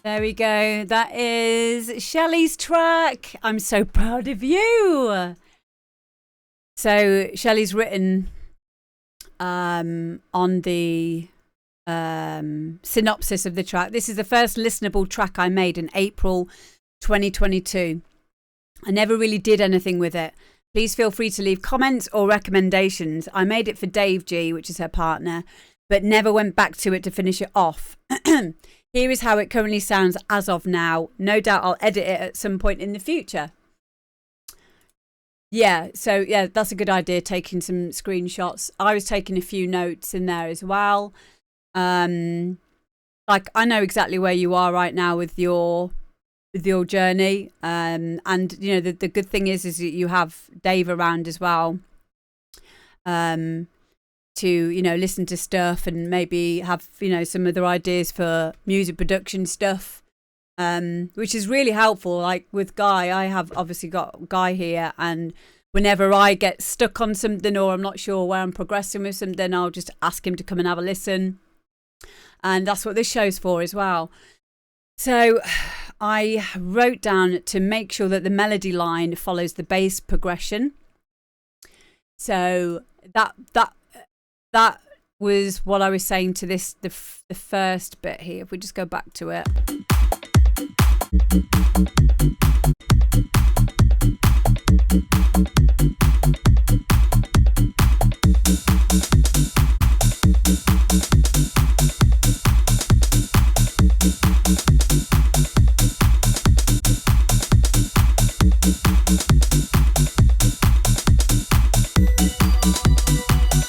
There we go. That is Shelley's track. I'm so proud of you. So Shelley's written on the synopsis of the track. This is the first listenable track I made in April 2022. I never really did anything with it. Please feel free to leave comments or recommendations. I made it for Dave G, which is her partner, but never went back to it to finish it off. Here is how it currently sounds as of now. No doubt I'll edit it at some point in the future. Yeah, so yeah, that's a good idea, taking some screenshots. I was taking a few notes in there as well. Like, I know exactly where you are right now with your journey. And you know, the good thing is that you have Dave around as well. To, you know, listen to stuff and maybe have, you know, some other ideas for music production stuff, which is really helpful. Like with Guy, I have obviously got Guy here, and whenever I get stuck on something or I'm not sure where I'm progressing with something, I'll just ask him to come and have a listen. And that's what this show's for as well. So I wrote down to make sure that the melody line follows the bass progression. So that was what I was saying to this, the first bit here. If we just go back to it.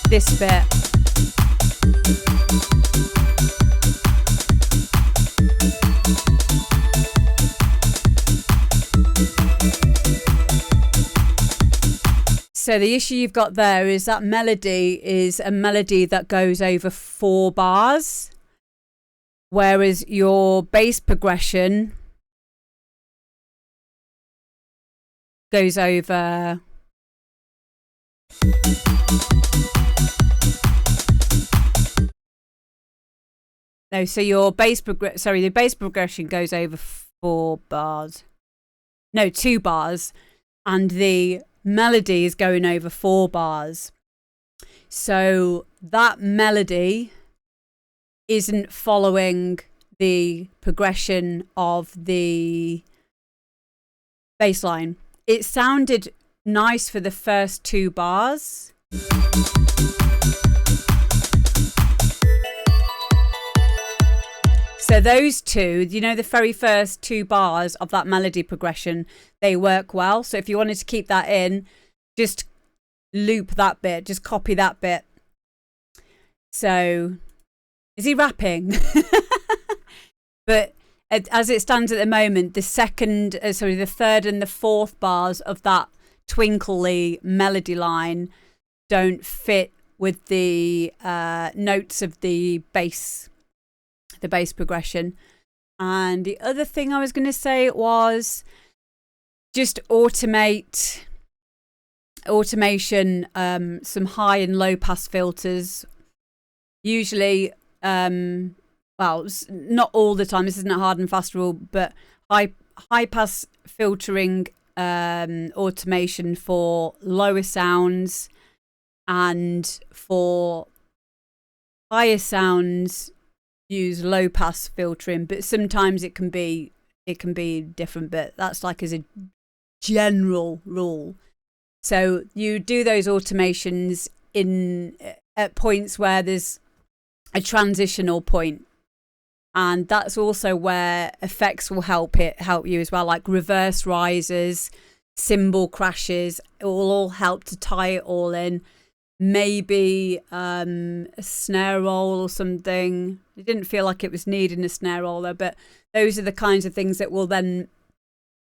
This bit. So the issue you've got there is that melody is a melody that goes over 4 bars, whereas your bass progression goes over no, so your the bass progression goes over 4 bars. No, 2 bars, and the melody is going over 4 bars. So that melody isn't following the progression of the bass line. It sounded nice for the first 2 bars. So those two, you know, the very first 2 bars of that melody progression, they work well. So if you wanted to keep that in, just loop that bit, just copy that bit. So, is he rapping? But as it stands at the moment, the third and the 4th bars of that twinkly melody line don't fit with the notes of the bass progression. And the other thing I was going to say was just automation, some high and low pass filters. Usually, well, not all the time, this isn't a hard and fast rule, but high pass filtering automation for lower sounds, and for higher sounds use low pass filtering, but sometimes it can be different, but that's like as a general rule. So you do those automations at points where there's a transitional point, and that's also where effects will help you as well, like reverse rises, cymbal crashes. It will all help to tie it all in. Maybe a snare roll or something. It didn't feel like it was needing a snare roll though, but those are the kinds of things that will then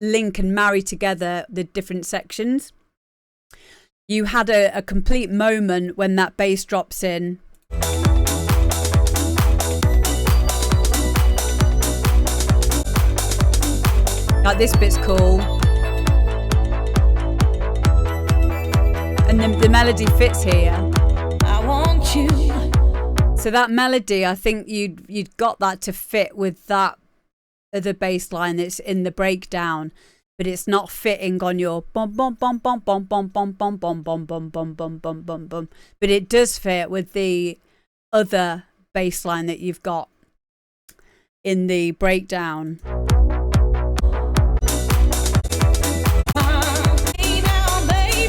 link and marry together the different sections. You had a complete moment when that bass drops in. Like, this bit's cool. And then the melody fits here. I want you. So that melody, I think you'd got that to fit with that other bass line that's in the breakdown, but it's not fitting on your bum bum bum bum bum bum bum bum bum bum bum bum bum bum bum bum. But it does fit with the other bass line that you've got in the breakdown.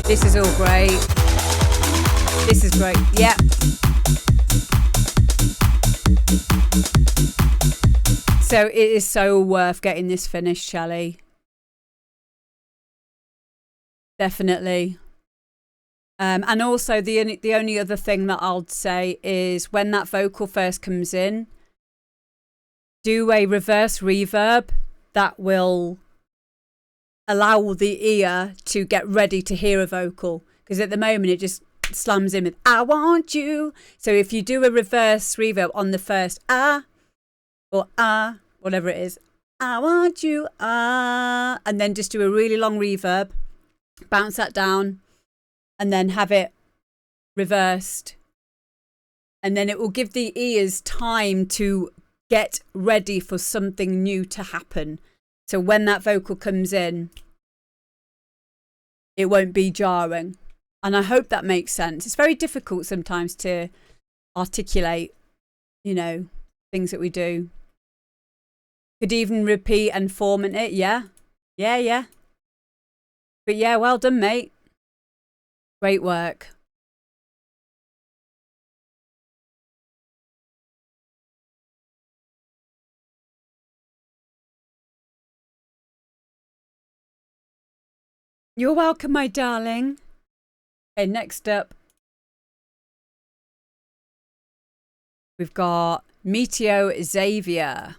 This is all great. This is great. Yeah. So it is so worth getting this finished, Shelley. Definitely. And also the only other thing that I'll say is when that vocal first comes in, do a reverse reverb that will allow the ear to get ready to hear a vocal, because at the moment it just slams in with I want you. So if you do a reverse reverb on the first or whatever it is, I want you, and then just do a really long reverb, bounce that down, and then have it reversed, and then it will give the ears time to get ready for something new to happen. So when that vocal comes in, it won't be jarring. And I hope that makes sense. It's very difficult sometimes to articulate, you know, things that we do. Could even repeat and format it. Yeah. But yeah, well done, mate. Great work. You're welcome, my darling. Okay, next up, we've got Meteo Xavier.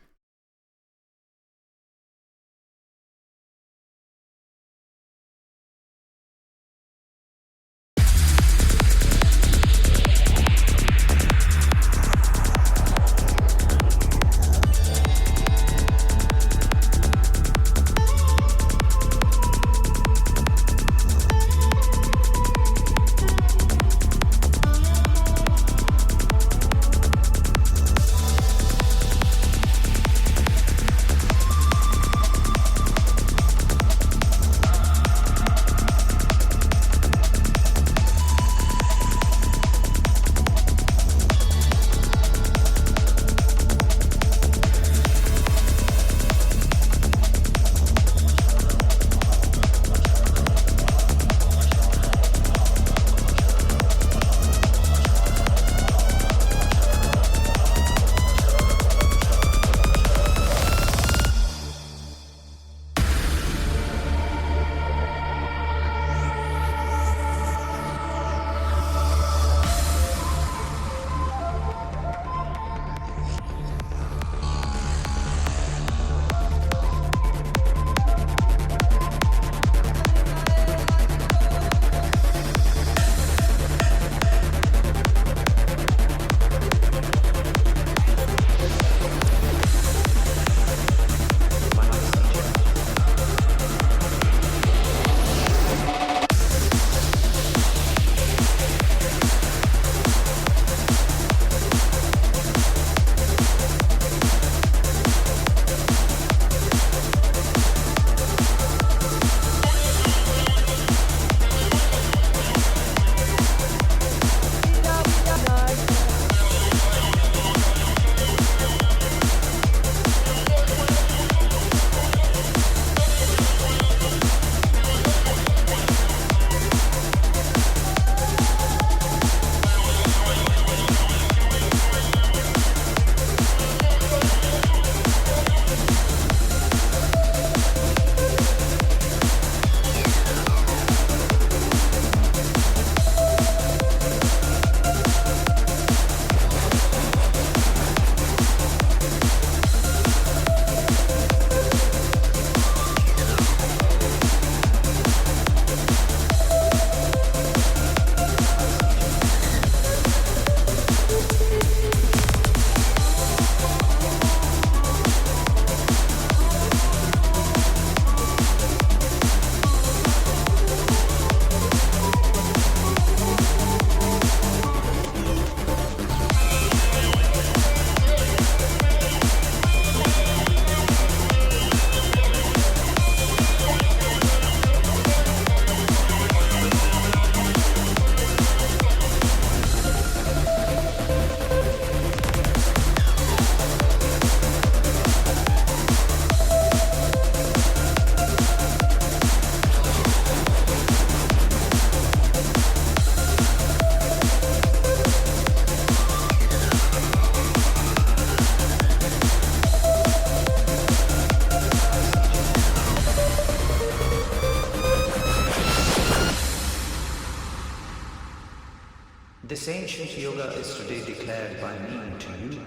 This ancient yoga is today declared by me to you.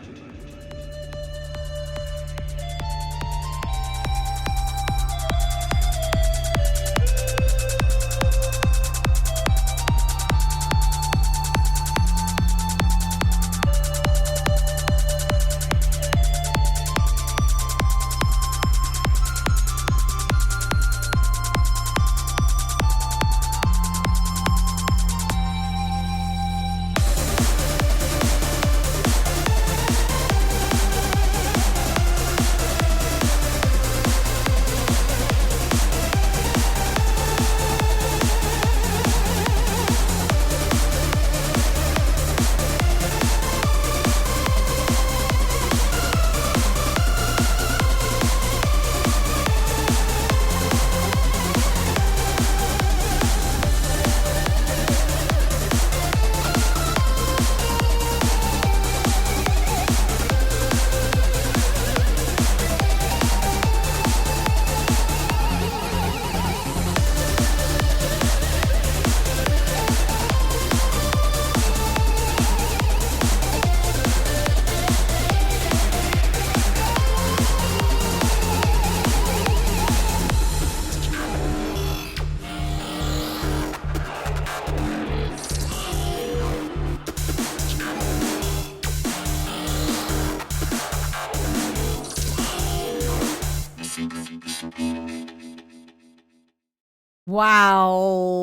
Wow.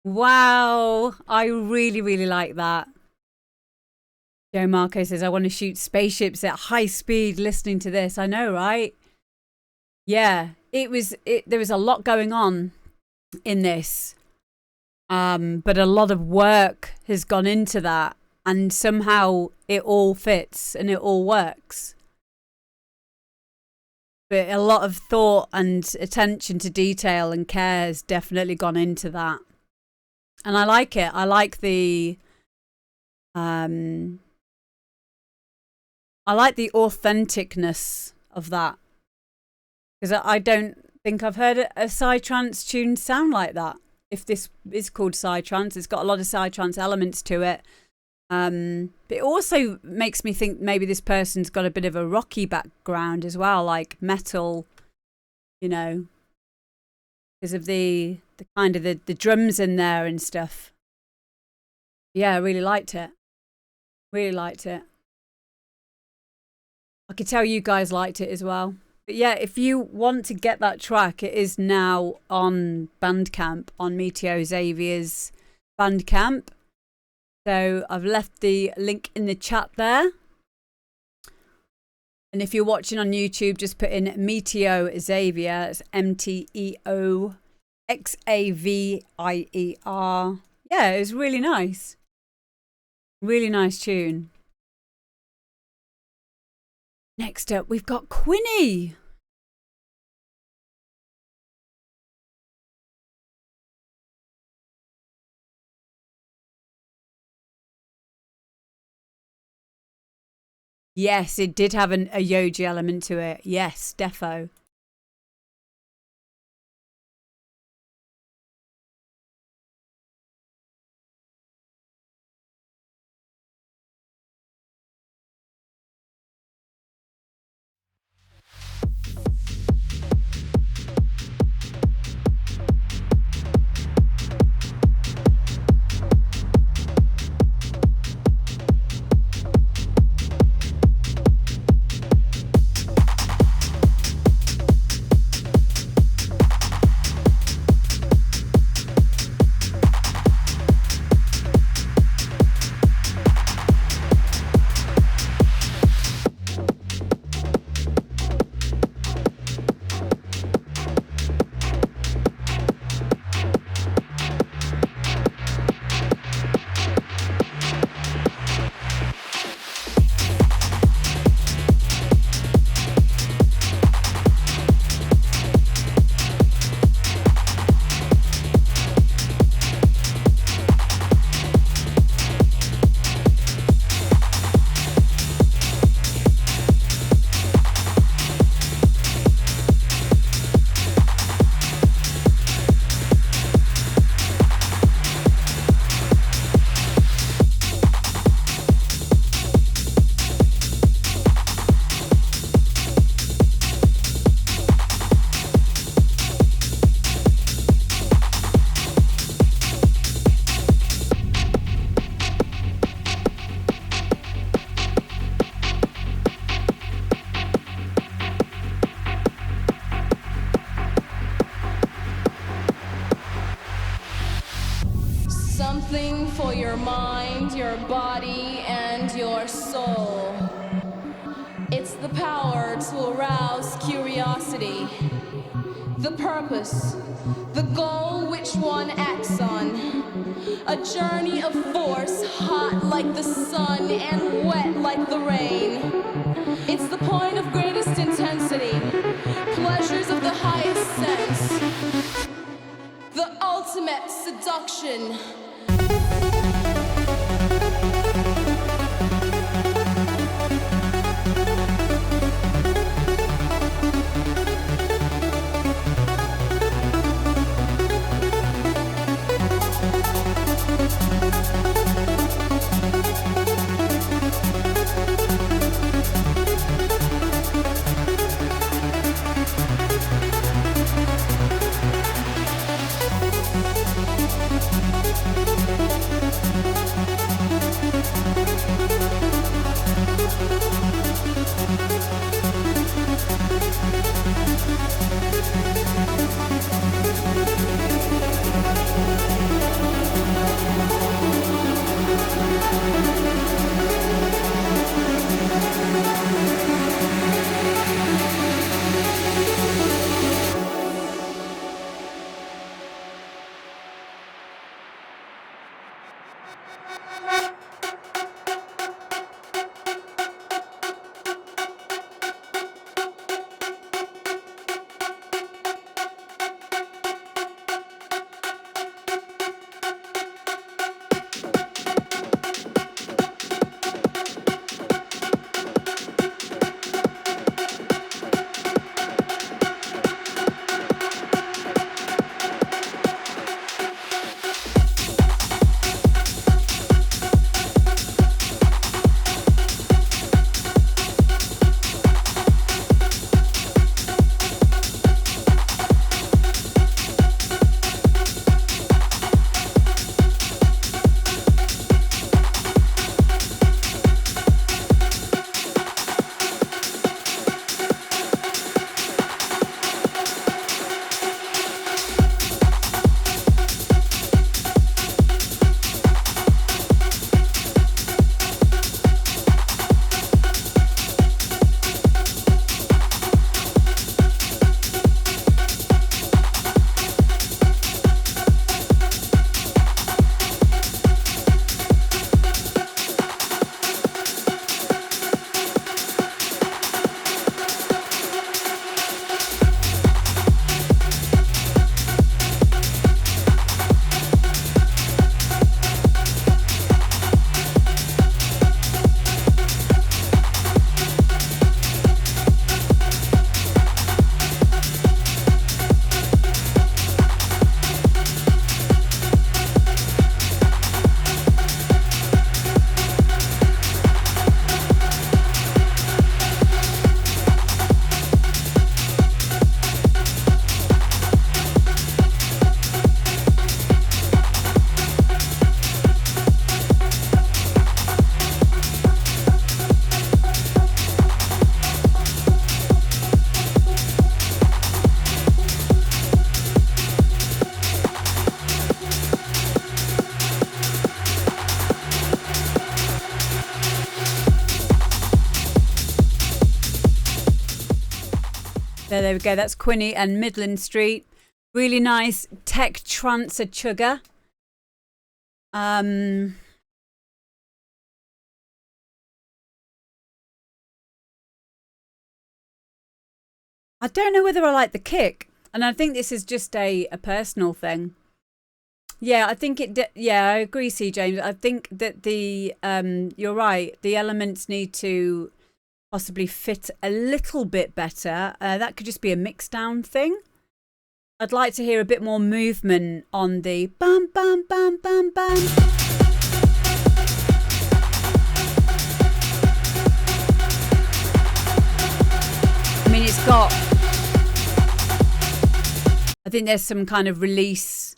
Wow. I really, really like that. Joe Marco says, I want to shoot spaceships at high speed listening to this. I know, right? Yeah. There was a lot going on in this. But a lot of work has gone into that. And somehow it all fits and it all works. But a lot of thought and attention to detail and care has definitely gone into that. And I like it. I like the authenticness of that. Because I don't think I've heard a psytrance tune sound like that. If this is called psytrance, it's got a lot of psytrance elements to it. But it also makes me think maybe this person's got a bit of a rocky background as well, like metal, you know, because of the kind of the drums in there and stuff. Yeah, I really liked it. Really liked it. I could tell you guys liked it as well. But yeah, if you want to get that track, it is now on Bandcamp, on Meteo Xavier's Bandcamp. So I've left the link in the chat there. And if you're watching on YouTube, just put in Meteo Xavier. It's MTEO XAVIER. Yeah, it was really nice. Really nice tune. Next up, we've got Quinny. Yes, it did have a Yoji element to it. Yes, defo. Something for your mind, your body, and your soul. It's the power to arouse curiosity, the purpose, the goal which one acts on. A journey of force, hot like the sun and wet like the rain. It's the point of greatest intensity, pleasures of the highest sense, the ultimate seduction. There we go. That's Quinny and Midland Street. Really nice tech trancer chugger. I don't know whether I like the kick, and I think this is just a personal thing. Yeah, I think yeah, I agree, C. James. I think that you're right. The elements need to possibly fit a little bit better. That could just be a mix down thing. I'd like to hear a bit more movement on the bam, bam, bam, bam, bam. I mean, it's got... I think there's some kind of release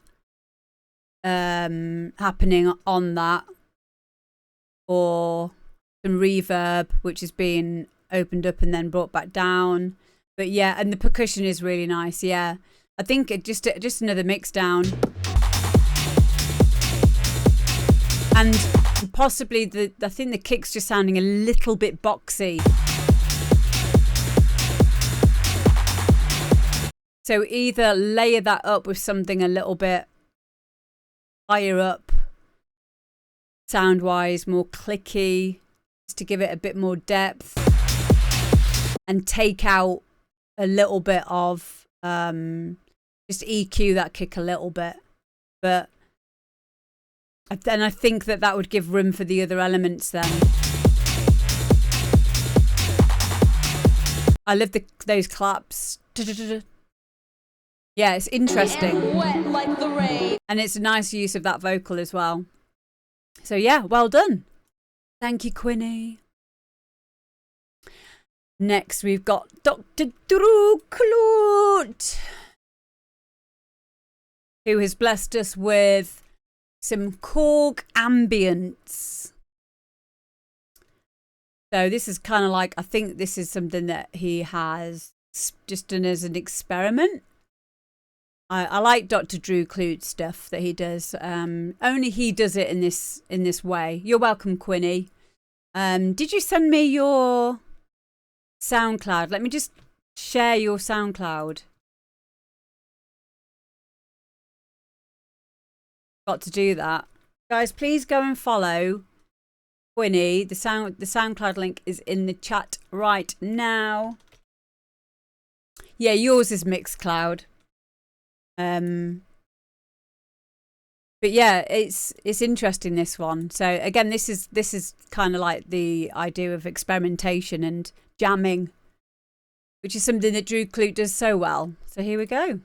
happening on that, or some reverb which is being opened up and then brought back down. But yeah, and the percussion is really nice. Yeah, I think it just another mix down, and possibly I think the kick's just sounding a little bit boxy. So either layer that up with something a little bit higher up, sound-wise, more clicky, just to give it a bit more depth, and take out a little bit of, just EQ that kick a little bit. But then I think that would give room for the other elements then. I love those claps. Yeah, it's interesting. And wet like the rain. And it's a nice use of that vocal as well. So yeah, well done. Thank you, Quinny. Next, we've got Dr. Drew Clute, who has blessed us with some Korg ambience. So this is kind of like, I think this is something that he has just done as an experiment. I like Dr. Drew Clute stuff that he does. Only he does it in this way. You're welcome, Quinny. Did you send me your SoundCloud? Let me just share your SoundCloud. Got to do that. Guys, please go and follow Quinny. The SoundCloud link is in the chat right now. Yeah, yours is Mixcloud. But yeah, it's interesting, this one. So again, this is kind of like the idea of experimentation and jamming, which is something that Drew Clute does so well. So here we go.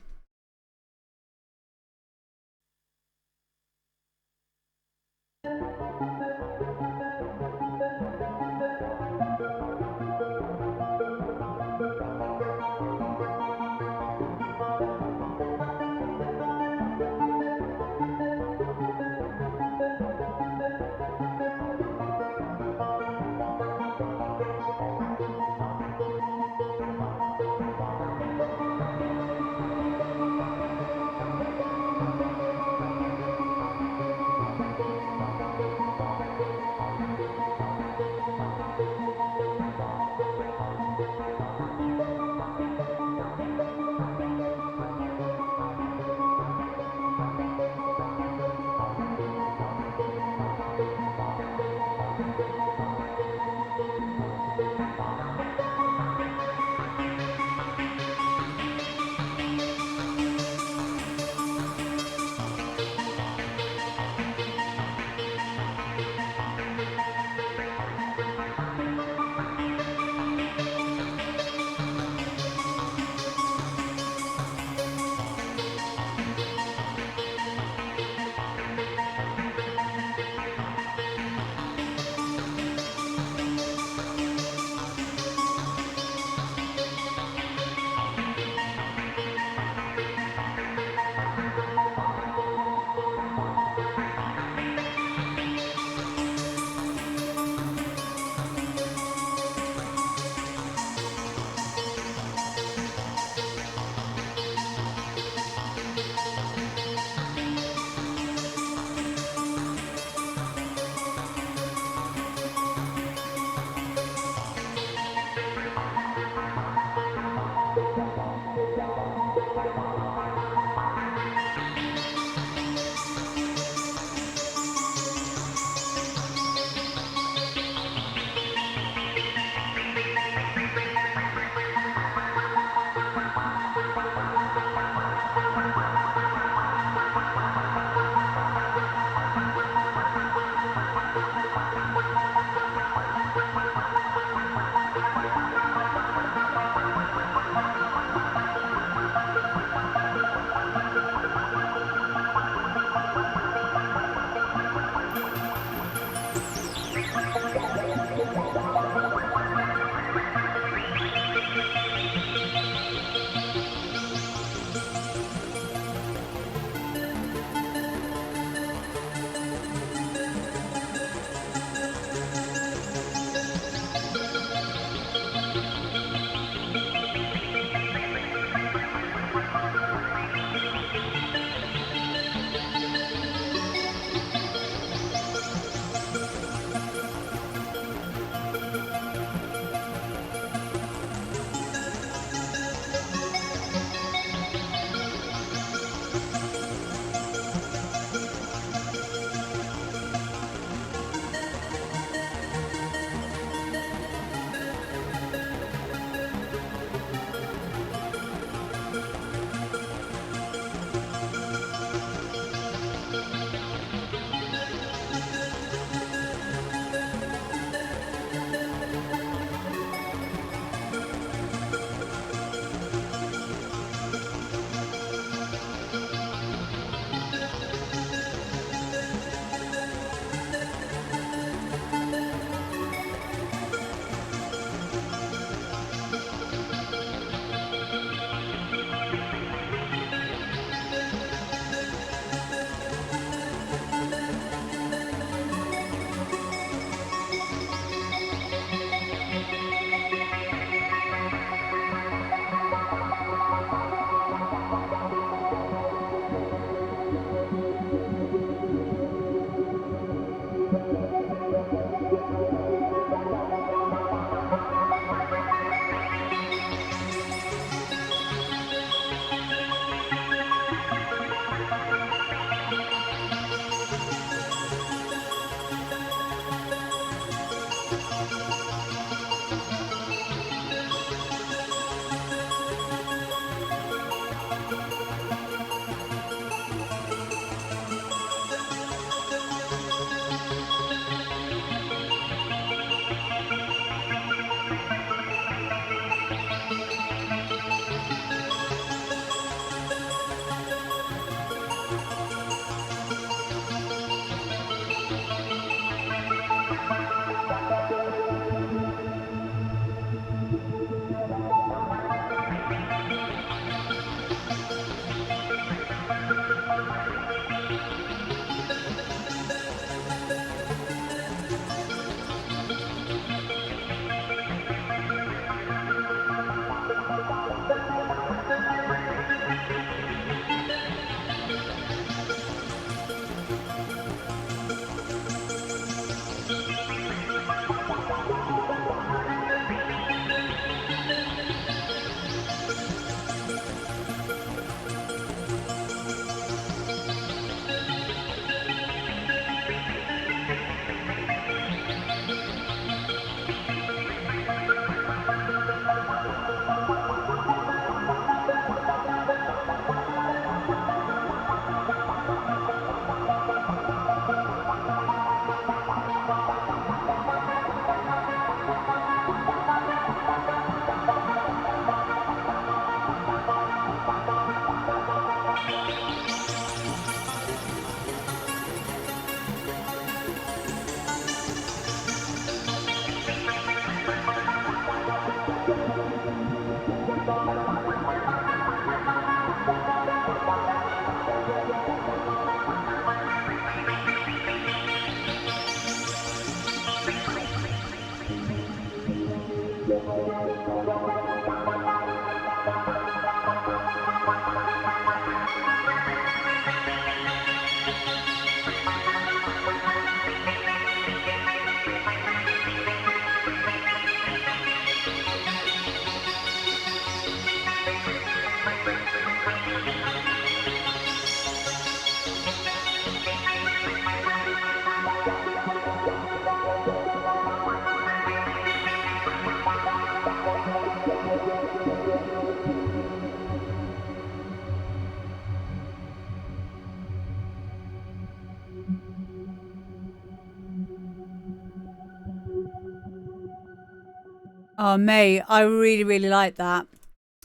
Oh, mate, I really, really like that.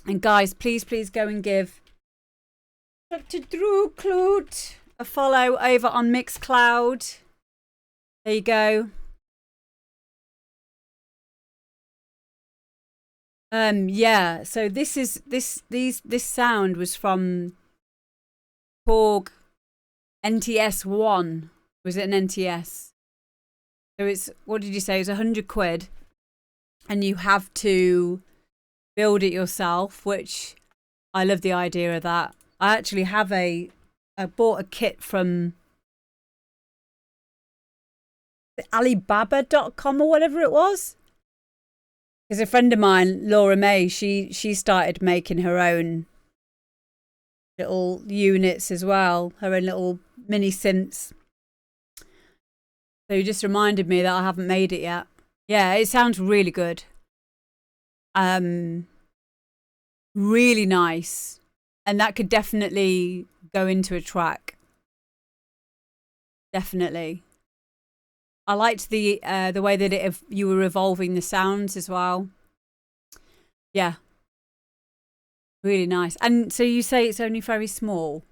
And guys, please, please go and give Dr. Drew Clute a follow over on Mixcloud. There you go. Yeah, so this sound was from Korg NTS 1. Was it an NTS? So it's, what did you say? It's 100 quid. And you have to build it yourself, which I love the idea of that. I actually have I bought a kit from Alibaba.com or whatever it was. Because a friend of mine, Laura May, she started making her own little units as well, her own little mini synths. So you just reminded me that I haven't made it yet. Yeah, it sounds really good. Really nice. And that could definitely go into a track. Definitely. I liked the way that you were evolving the sounds as well. Yeah. Really nice. And so you say it's only very small.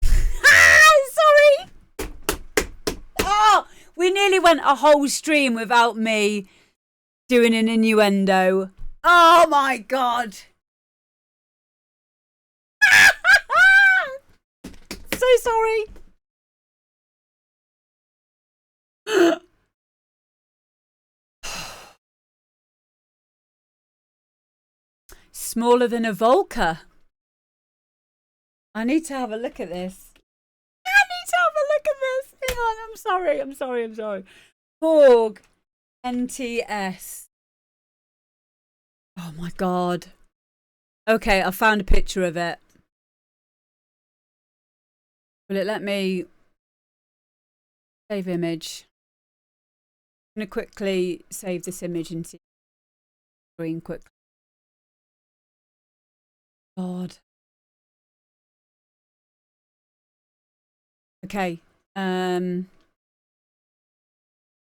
Sorry. Oh, we nearly went a whole stream without me doing an innuendo. Oh my God. So sorry. Smaller than a Volca. I need to have a look at this. Hang on, I'm sorry. Korg NTS. Oh my God. Okay, I found a picture of it. Will it let me save image? I'm going to quickly save this image into screen quickly. God. Okay. Show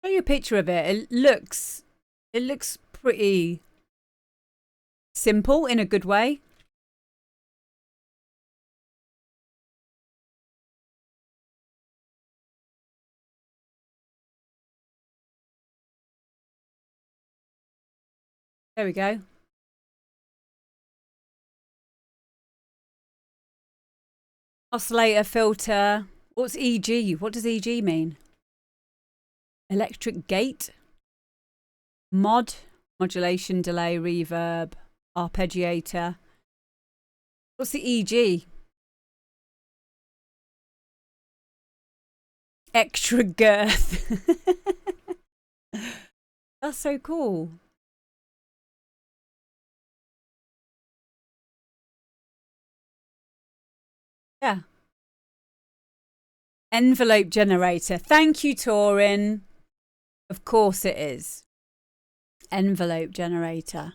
you a picture of it. It looks pretty simple in a good way. There we go. Oscillator, filter. What's EG? What does EG mean? Electric gate. Mod. Modulation, delay, reverb, arpeggiator. What's the EG? Extra girth. That's so cool. Yeah. Envelope generator. Thank you, Torin. Of course it is. Envelope generator.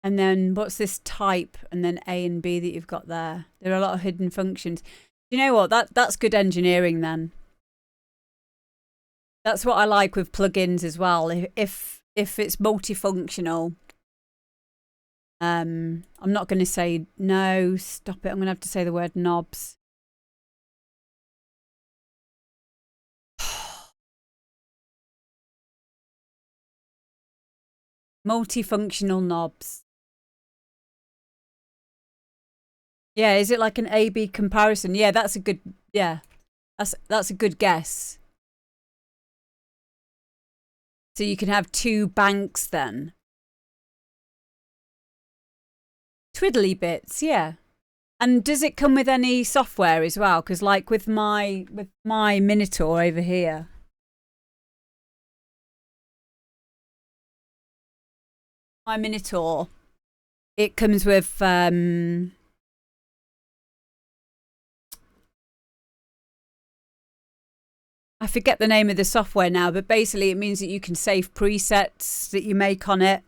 And then what's this type and then A and B that you've got there? There are a lot of hidden functions. You know what? That's good engineering then. That's what I like with plugins as well. If it's multifunctional, I'm not going to say no, stop it. I'm going to have to say the word knobs. Multifunctional knobs. Yeah, is it like an A/B comparison? Yeah, that's a good. Yeah, that's a good guess. So you can have two banks then. Twiddly bits, yeah. And does it come with any software as well? Because like with my Minotaur over here. My Minotaur, it comes with I forget the name of the software now, but basically it means that you can save presets that you make on it.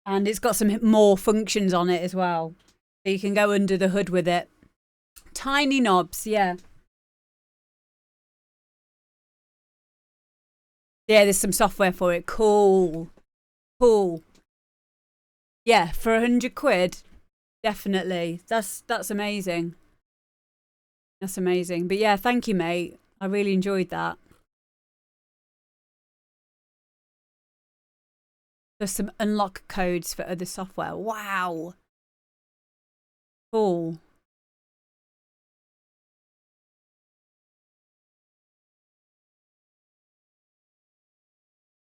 And it's got some more functions on it as well. So you can go under the hood with it. Tiny knobs, yeah. Yeah, there's some software for it. Cool. Cool. Yeah, for 100 quid. Definitely. That's amazing. That's amazing. But yeah, thank you, mate. I really enjoyed that. There's some unlock codes for other software. Wow. Cool.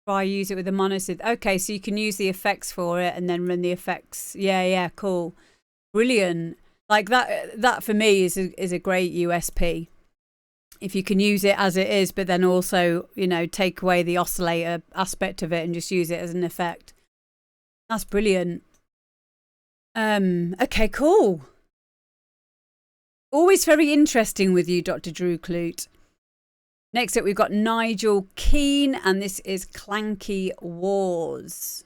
Try use it with a monosynth. Okay, so you can use the effects for it and then run the effects. Yeah, cool. Brilliant. Like that for me is a great USP. If you can use it as it is, but then also, you know, take away the oscillator aspect of it and just use it as an effect. That's brilliant. Okay, cool. Always very interesting with you, Dr. Drew Clute. Next up, we've got Nigel Keane, and this is Clanky Wars.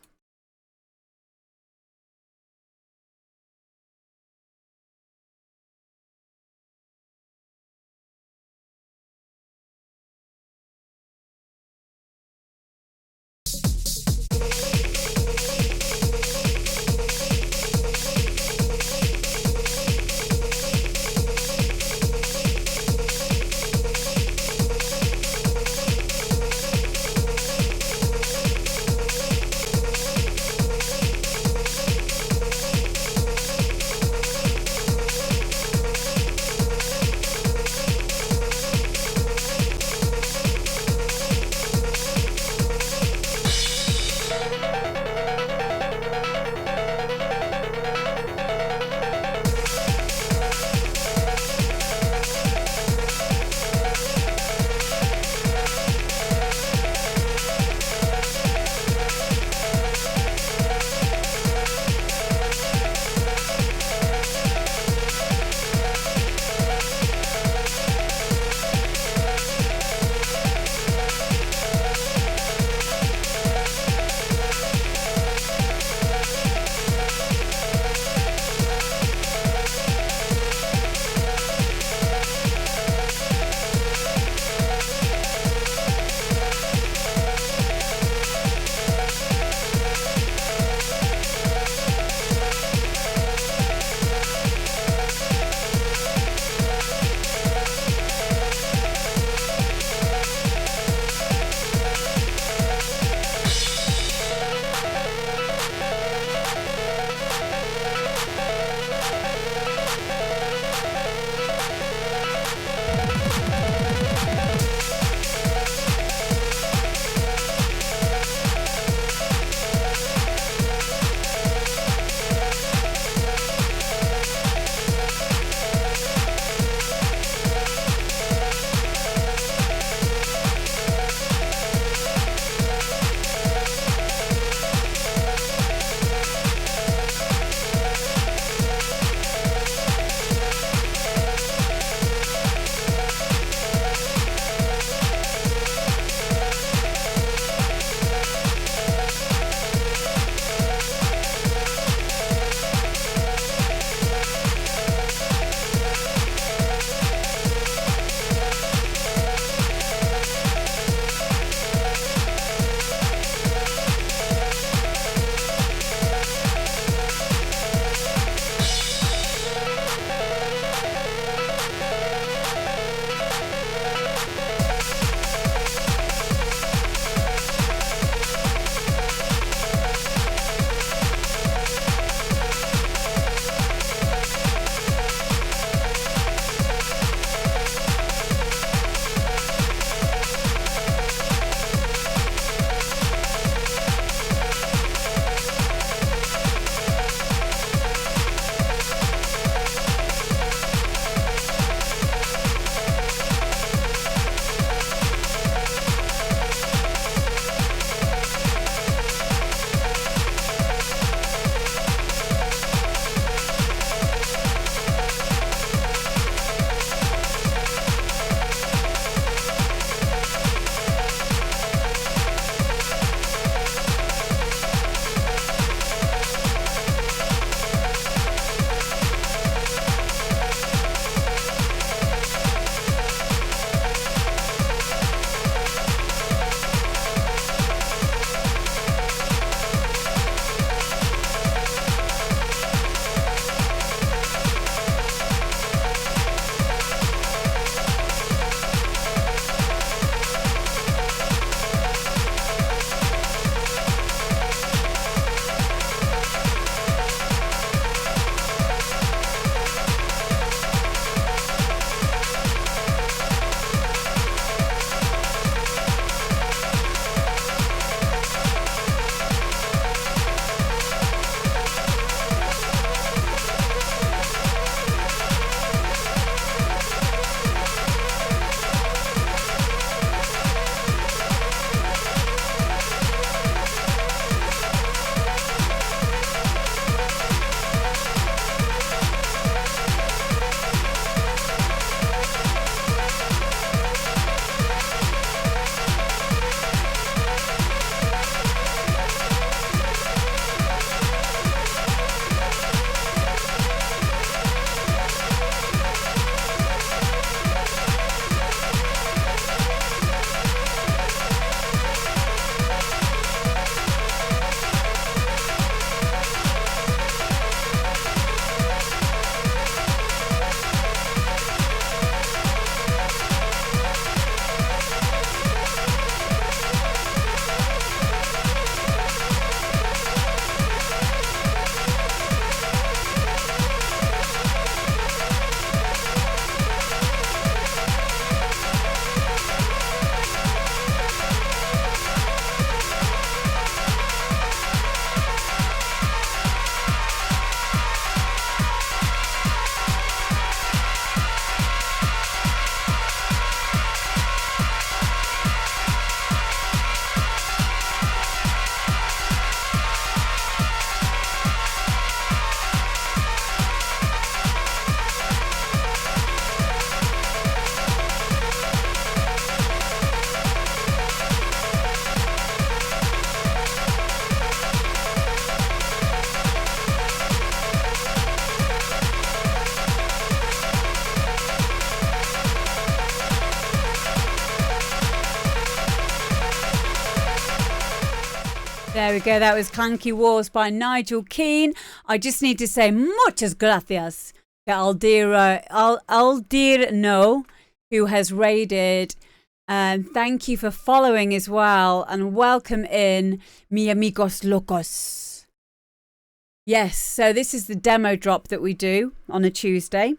There we go. That was Clanky Wars by Nigel Keane. I just need to say muchas gracias to Aldir No, who has raided. And thank you for following as well. And welcome in, mi amigos locos. Yes, so this is the demo drop that we do on a Tuesday,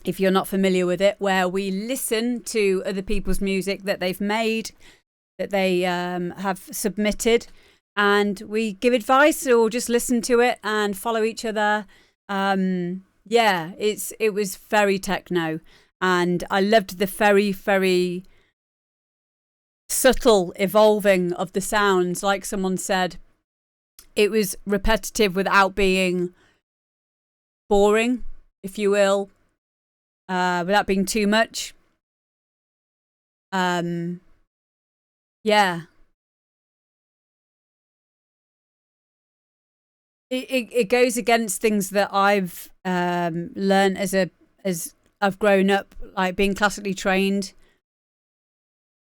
if you're not familiar with it, where we listen to other people's music that they've made, that they have submitted, and we give advice or just listen to it and follow each other. Yeah, it was very techno, and I loved the very, very subtle evolving of the sounds. Like someone said, it was repetitive without being boring, if you will, without being too much. Yeah. It goes against things that I've learned as I've grown up, like being classically trained,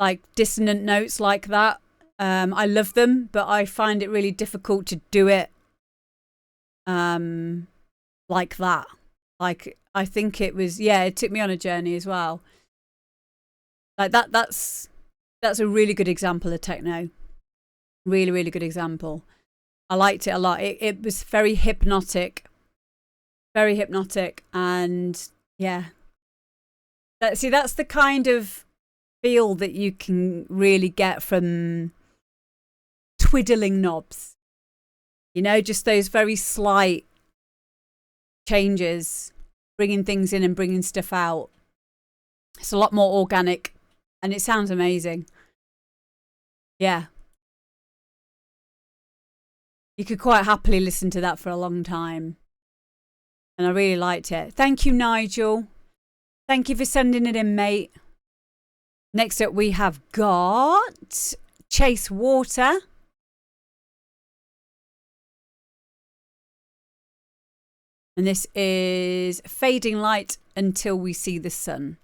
like dissonant notes like that. I love them, but I find it really difficult to do it like that. Like, I think it was, it took me on a journey as well. Like that's a really good example of techno. Really, really good example. I liked it a lot. It was very hypnotic. Very hypnotic. And yeah. That's the kind of feel that you can really get from twiddling knobs. You know, just those very slight changes, bringing things in and bringing stuff out. It's a lot more organic and it sounds amazing. Yeah. You could quite happily listen to that for a long time. And I really liked it. Thank you, Nigel. Thank you for sending it in, mate. Next up, we have got Chase Water. And this is Fading Light Until We See the Sun.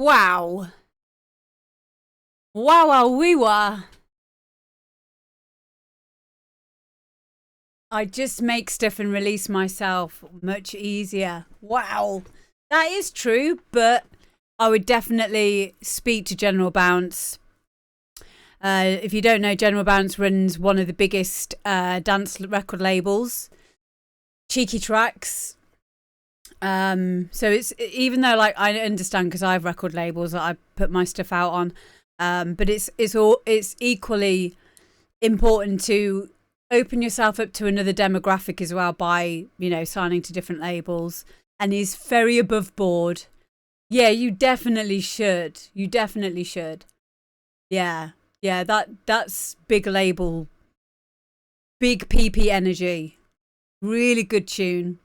Wow. Wow, wow, we were. I just make stuff and release myself much easier. Wow. That is true, but I would definitely speak to General Bounce. If you don't know, General Bounce runs one of the biggest dance record labels, Cheeky Tracks. So it's, even though like I understand because I have record labels that I put my stuff out on, but it's equally important to open yourself up to another demographic as well by, you know, signing to different labels. And he's very above board. Yeah, you definitely should. You definitely should. Yeah. Yeah, that's big label. Big PP energy. Really good tune.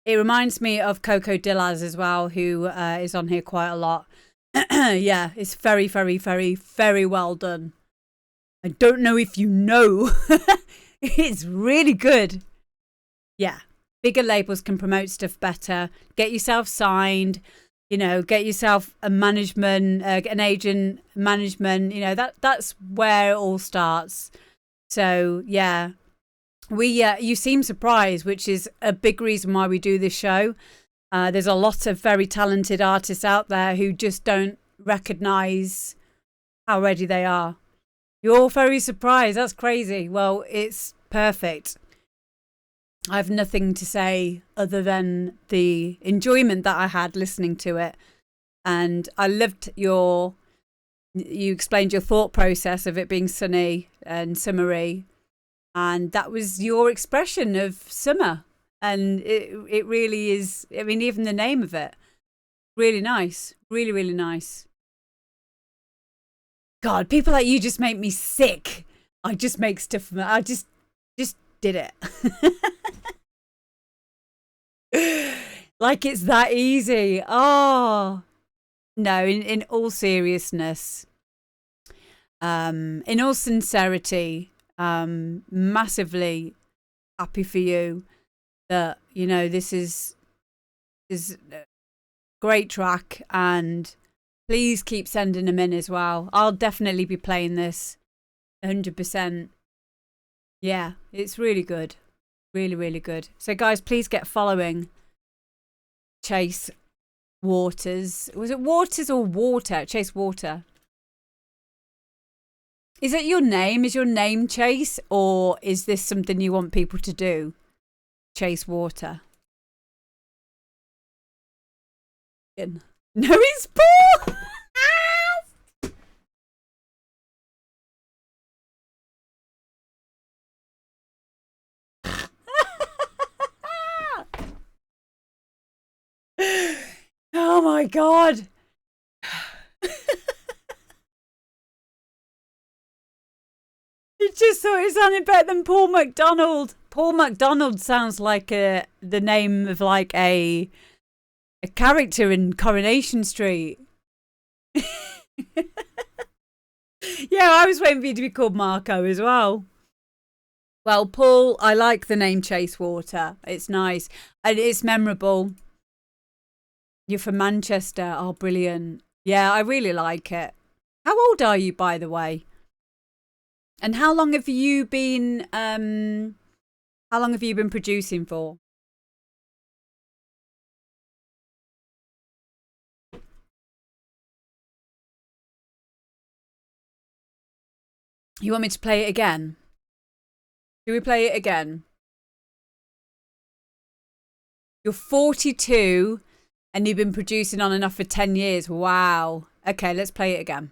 It reminds me of Coco Dillaz as well, who is on here quite a lot. Yeah, it's very, very, very, very well done. I don't know if you know. It's really good. Yeah. Bigger labels can promote stuff better. Get yourself signed. You know, get yourself a management, an agent, management. You know, that's where it all starts. So, yeah. You seem surprised, which is a big reason why we do this show. There's a lot of very talented artists out there who just don't recognise how ready they are. You're all very surprised. That's crazy. Well, it's perfect. I have nothing to say other than the enjoyment that I had listening to it. And I loved you explained your thought process of it being sunny and summery. And that was your expression of summer. And it really is, I mean, even the name of it, really nice. Really, really nice. God, people like you just make me sick. I just make stuff, I just did it. Like it's that easy. Oh, no, in all seriousness, in all sincerity, massively happy for you that, you know, this is a great track, and please keep sending them in as well. I'll definitely be playing this 100%. Yeah, it's really good. Really, really good. So guys, please get following Chase Waters. Was it Waters or Water? Chase Water. Is it your name? Is your name Chase? Or is this something you want people to do? Chase Water. No, it's Paul! Oh my God. You just thought it sounded better than Paul McDonald. Paul McDonald sounds like the name of like a character in Coronation Street. Yeah, I was waiting for you to be called Marco as well. Well, Paul, I like the name Chase Water. It's nice. And it's memorable. You're from Manchester. Oh, brilliant. Yeah, I really like it. How old are you, by the way? And how long have you been producing for? You want me to play it again? Do we play it again? You're 42 and you've been producing on and off for 10 years. Wow. Okay, let's play it again.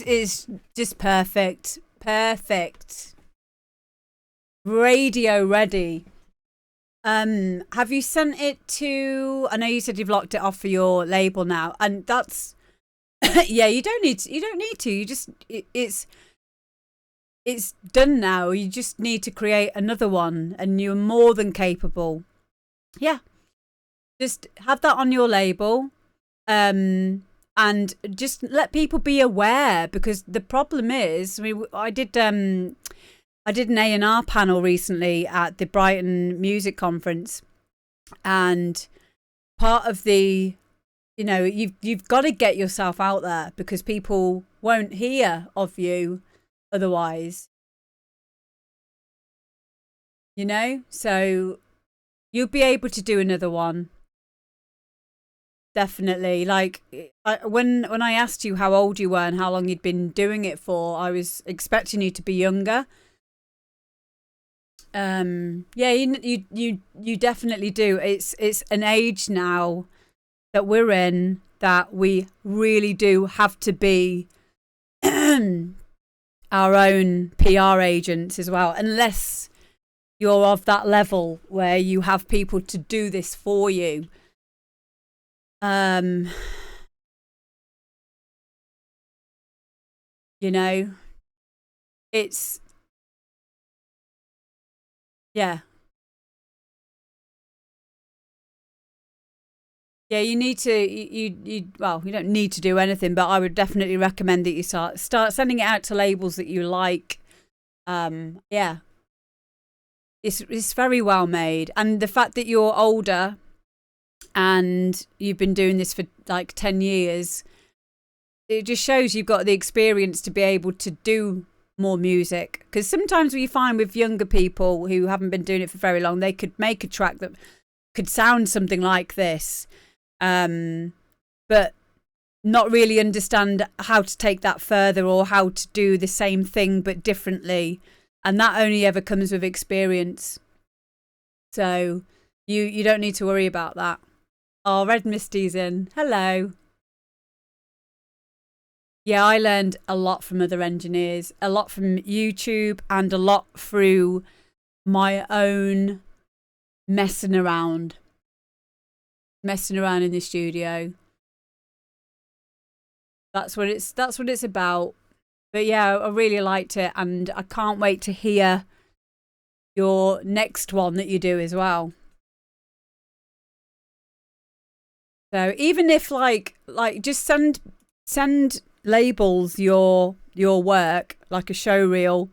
is just perfect. Perfect. Radio ready. Have you sent it to? I know you said you've locked it off for your label now, and that's yeah. You don't need to. You just it's done now. You just need to create another one, and you're more than capable. Yeah, just have that on your label, and just let people be aware, because the problem is, I did an A&R panel recently at the Brighton Music Conference, and part of the, you've got to get yourself out there, because people won't hear of you otherwise. So you'll be able to do another one. Definitely. Like, when I asked you how old you were and how long you'd been doing it for, I was expecting you to be younger. Yeah, you definitely do. It's an age now that we're in that we really do have to be our own PR agents as well, unless you're of that level where you have people to do this for you. It's, yeah. Yeah, you need to, well, you don't need to do anything, but I would definitely recommend that you start sending it out to labels that you like. Yeah. It's very well made. And the fact that you're older and you've been doing this for like 10 years, it just shows you've got the experience to be able to do more music. Because sometimes we find with younger people who haven't been doing it for very long, they could make a track that could sound something like this, but not really understand how to take that further, or how to do the same thing but differently. And that only ever comes with experience. So you don't need to worry about that. Oh, Red Misty's in. Hello. Yeah, I learned a lot from other engineers, a lot from YouTube, and a lot through my own messing around in the studio. That's what it's about. But yeah, I really liked it, and I can't wait to hear your next one that you do as well. So even if like just send labels your work, like a show reel.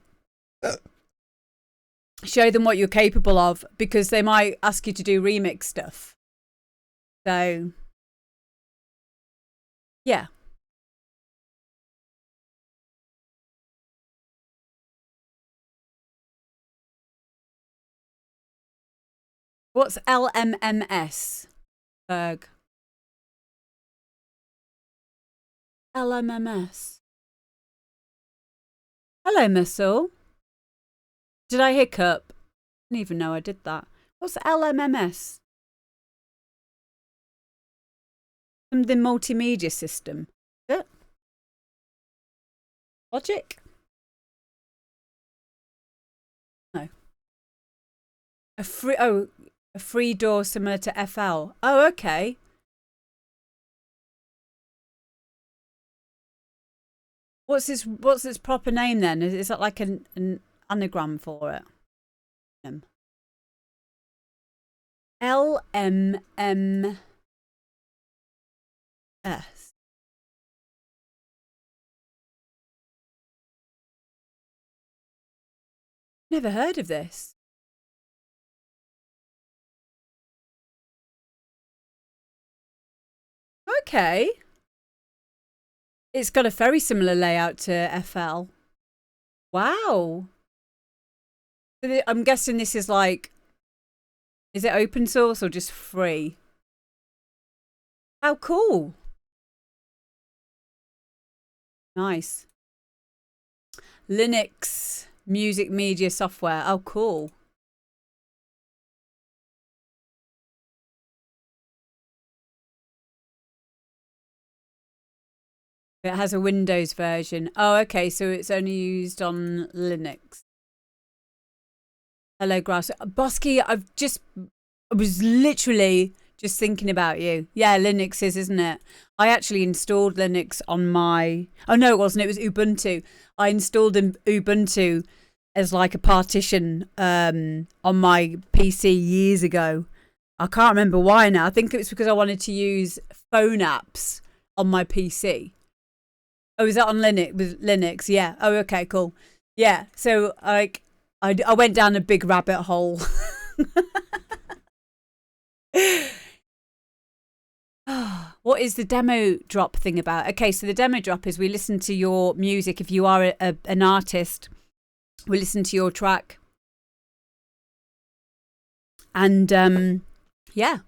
Show them what you're capable of, because they might ask you to do remix stuff. So yeah. What's LMMS? Berg. LMMS. Hello, Muscle. Did I hiccup? I didn't even know I did that. What's LMMS? Something multimedia system. Is it? Logic? No. A free door similar to FL. Oh, okay. What's its proper name then? Is that like an anagram for it? LMMS. Never heard of this. Okay. It's got a very similar layout to FL. Wow. So I'm guessing this is like, is it open source or just free? How cool. Nice. Linux music media software. Oh, cool. It has a Windows version. Oh, okay. So it's only used on Linux. Hello, Grass. Bosky, I was literally just thinking about you. Yeah, Linux isn't it? I actually installed Linux on my... Oh, no, it wasn't. It was Ubuntu. I installed Ubuntu as like a partition on my PC years ago. I can't remember why now. I think it was because I wanted to use phone apps on my PC. Oh, is that on Linux? With Linux, yeah. Oh, okay, cool. Yeah, so like I went down a big rabbit hole. What is the demo drop thing about? Okay, so the demo drop is we listen to your music. If you are an artist, we listen to your track. And yeah.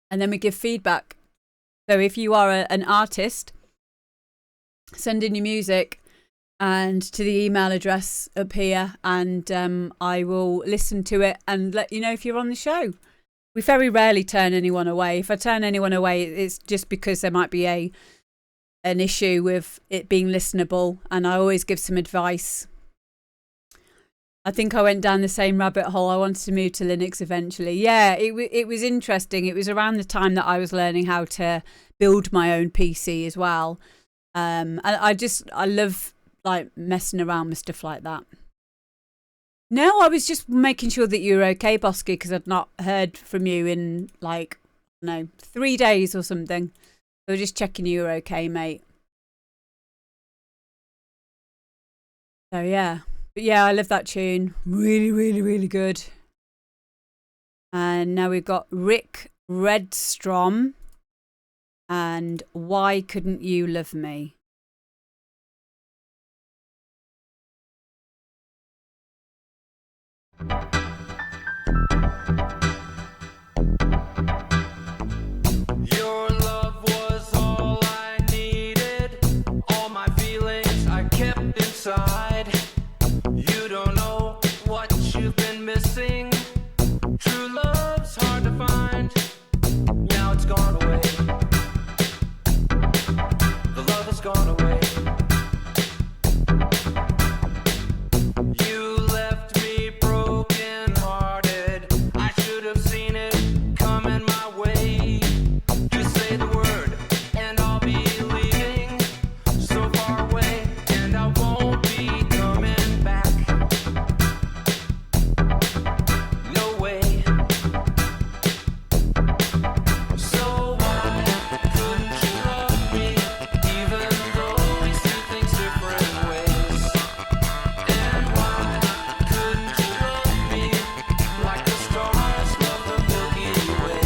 And then we give feedback. So if you are an artist, send in your music and to the email address up here, and I will listen to it and let you know if you're on the show. We very rarely turn anyone away. If I turn anyone away, it's just because there might be an issue with it being listenable, and I always give some advice. I think I went down the same rabbit hole. I wanted to move to Linux eventually. Yeah, it was interesting. It was around the time that I was learning how to build my own PC as well. And I love like messing around with stuff like that. No, I was just making sure that you were okay, Bosky, because I'd not heard from you in like, 3 days or something. So just checking you were okay, mate. So yeah. But yeah, I love that tune. Really, really, really good. And now we've got Rick Redstrom and Why Couldn't You Love Me? Your love was all I needed. All my feelings I kept inside. You don't know what you've been missing. True love's hard to find. Now it's gone away. The love has gone away. You left me broken hearted. I should have seen it coming my way. Just say the word and I'll be leaving so far away, and I won't be coming back. No way. So why couldn't you love me, even though we see things different ways? And why couldn't you love me like the stars love the Milky Way?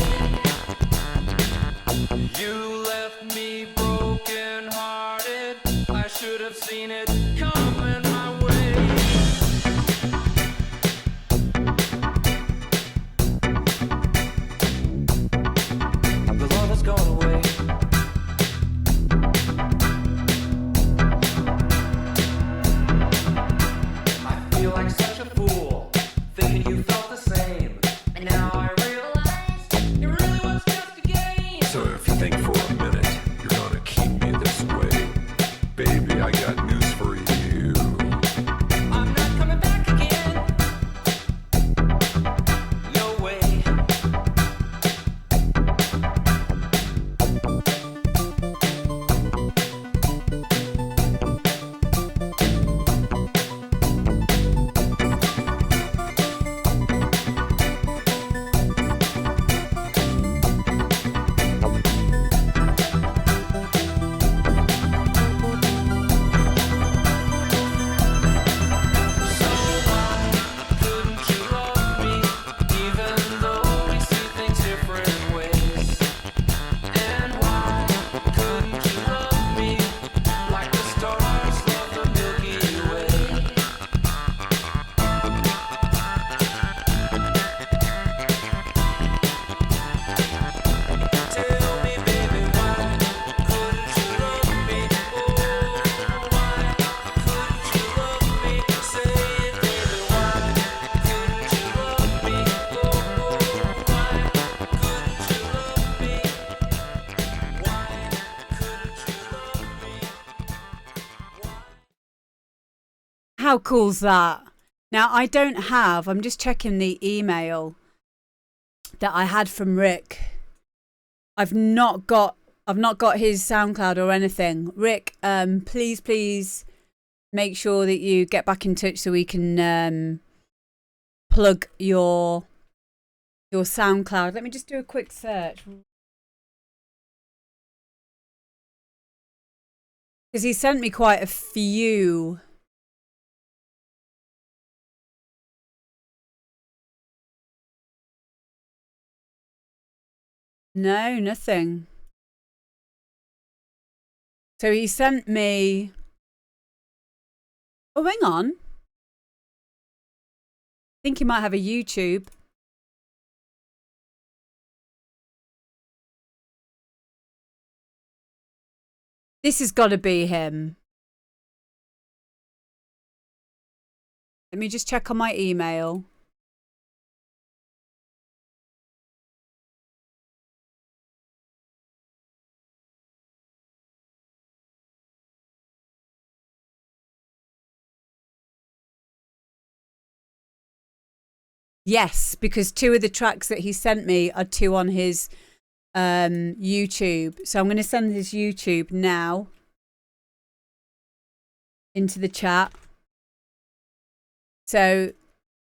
You left me broken hearted. I should have seen it coming my way. The love has gone away. I feel like such a fool, thinking you felt the same. And now I realize it really was just a game. So if you think for a minute you're gonna keep me this way, baby, I got news for you. I'm not coming back again. No way. How cool's that? Now, I don't have, I'm just checking the email that I had from Rick. I've not got his SoundCloud or anything. Rick, please make sure that you get back in touch so we can plug your SoundCloud. Let me just do a quick search. Because he sent me quite a few. No, nothing. So he sent me... Oh, hang on. I think he might have a YouTube. This has got to be him. Let me just check on my email. Yes, because 2 of the tracks that he sent me are 2 on his YouTube. So I'm going to send his YouTube now into the chat. So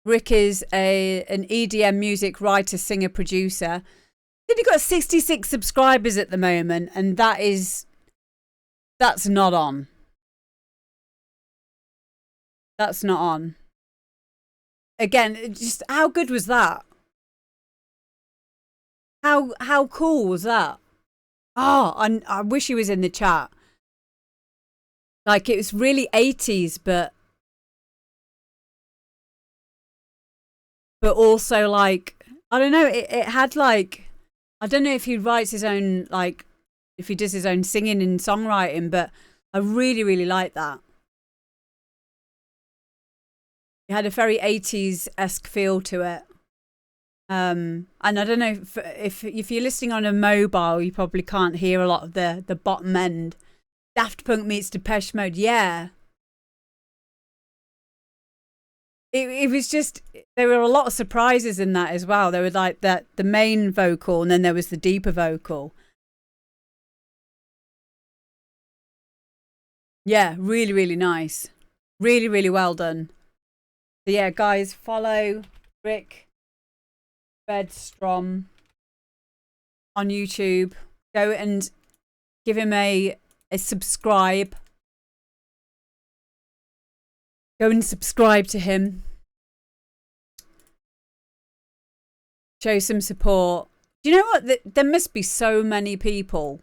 Rick is an EDM music writer, singer, producer. He's got 66 subscribers at the moment, and that's not on. That's not on. Again, just how good was that? How cool was that? Oh, I wish he was in the chat. Like, it was really 80s, but also, like, I don't know, it had, like, I don't know if he writes his own, like, if he does his own singing and songwriting, but I really, really like that. It had a very 80s-esque feel to it. And I don't know if you're listening on a mobile, you probably can't hear a lot of the bottom end. Daft Punk meets Depeche Mode, yeah. It was just, there were a lot of surprises in that as well. There was like the main vocal, and then there was the deeper vocal. Yeah, really, really nice. Really, really well done. So yeah, guys, follow Rick Bedstrom on YouTube. Go and give him a subscribe. Go and subscribe to him. Show some support. Do you know what? There must be so many people.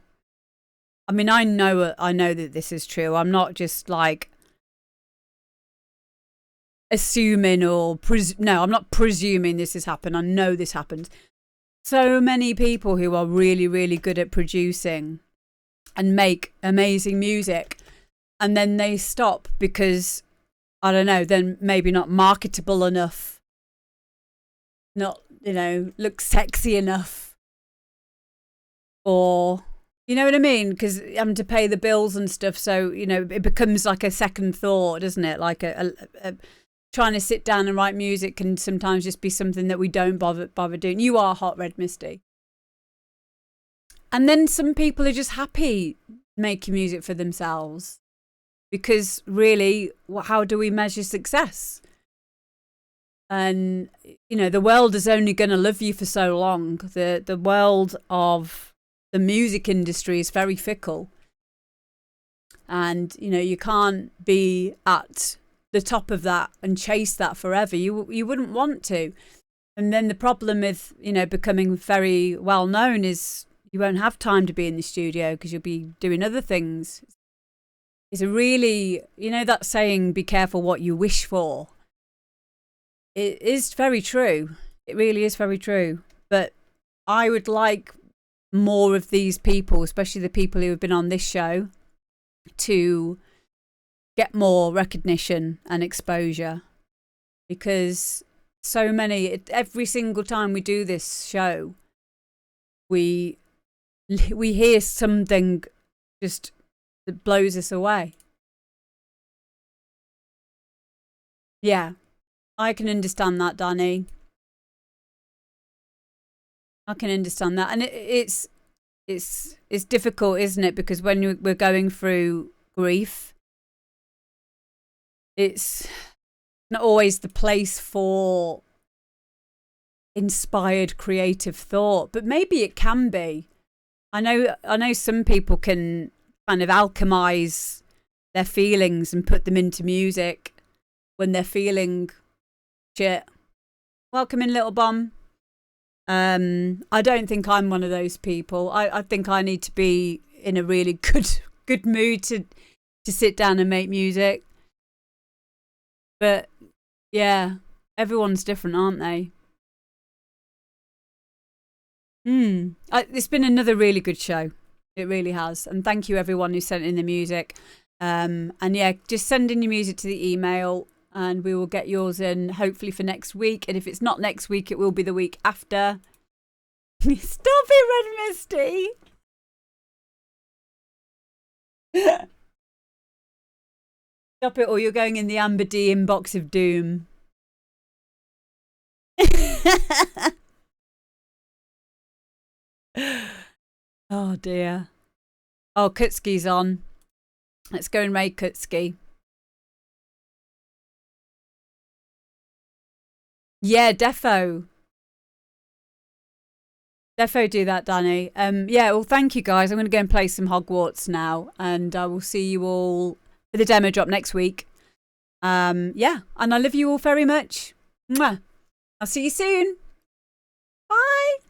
I mean, I know that this is true. I'm not just like assuming or no, I'm not presuming this has happened. I know this happens. So many people who are really, really good at producing and make amazing music, and then they stop because, I don't know, then maybe not marketable enough, not, look sexy enough, or, you know what I mean? Because having to pay the bills and stuff, so, it becomes like a second thought, doesn't it? Like a trying to sit down and write music can sometimes just be something that we don't bother doing. You are Hot Red Misty. And then some people are just happy making music for themselves. Because really, how do we measure success? And, the world is only going to love you for so long. The world of the music industry is very fickle. And, you can't be at the top of that and chase that forever. You wouldn't want to. And then the problem with, becoming very well known is you won't have time to be in the studio because you'll be doing other things. It's a really, that saying, be careful what you wish for. It is very true. It really is very true. But I would like more of these people, especially the people who have been on this show, to get more recognition and exposure. Because so many, every single time we do this show, we hear something just that blows us away. Yeah, I can understand that, Danny. I can understand that, and it's difficult, isn't it? Because when we're going through grief, it's not always the place for inspired creative thought, but maybe it can be. I know some people can kind of alchemize their feelings and put them into music when they're feeling shit. Welcome in, little bomb. I don't think I'm one of those people. I think I need to be in a really good mood to sit down and make music. But yeah, everyone's different, aren't they? It's been another really good show. It really has. And thank you everyone who sent in the music. And yeah, just send in your music to the email and we will get yours in hopefully for next week. And if it's not next week, it will be the week after. Stop it, Red Misty. Stop it, or you're going in the Amber D inbox of doom. Oh dear. Oh, Kutski's on. Let's go and raid Kutski. Yeah, defo do that, Danny. Yeah, well, thank you guys. I'm going to go and play some Hogwarts now, and I will see you all for the demo drop next week. Yeah, and I love you all very much. Mwah. I'll see you soon. Bye.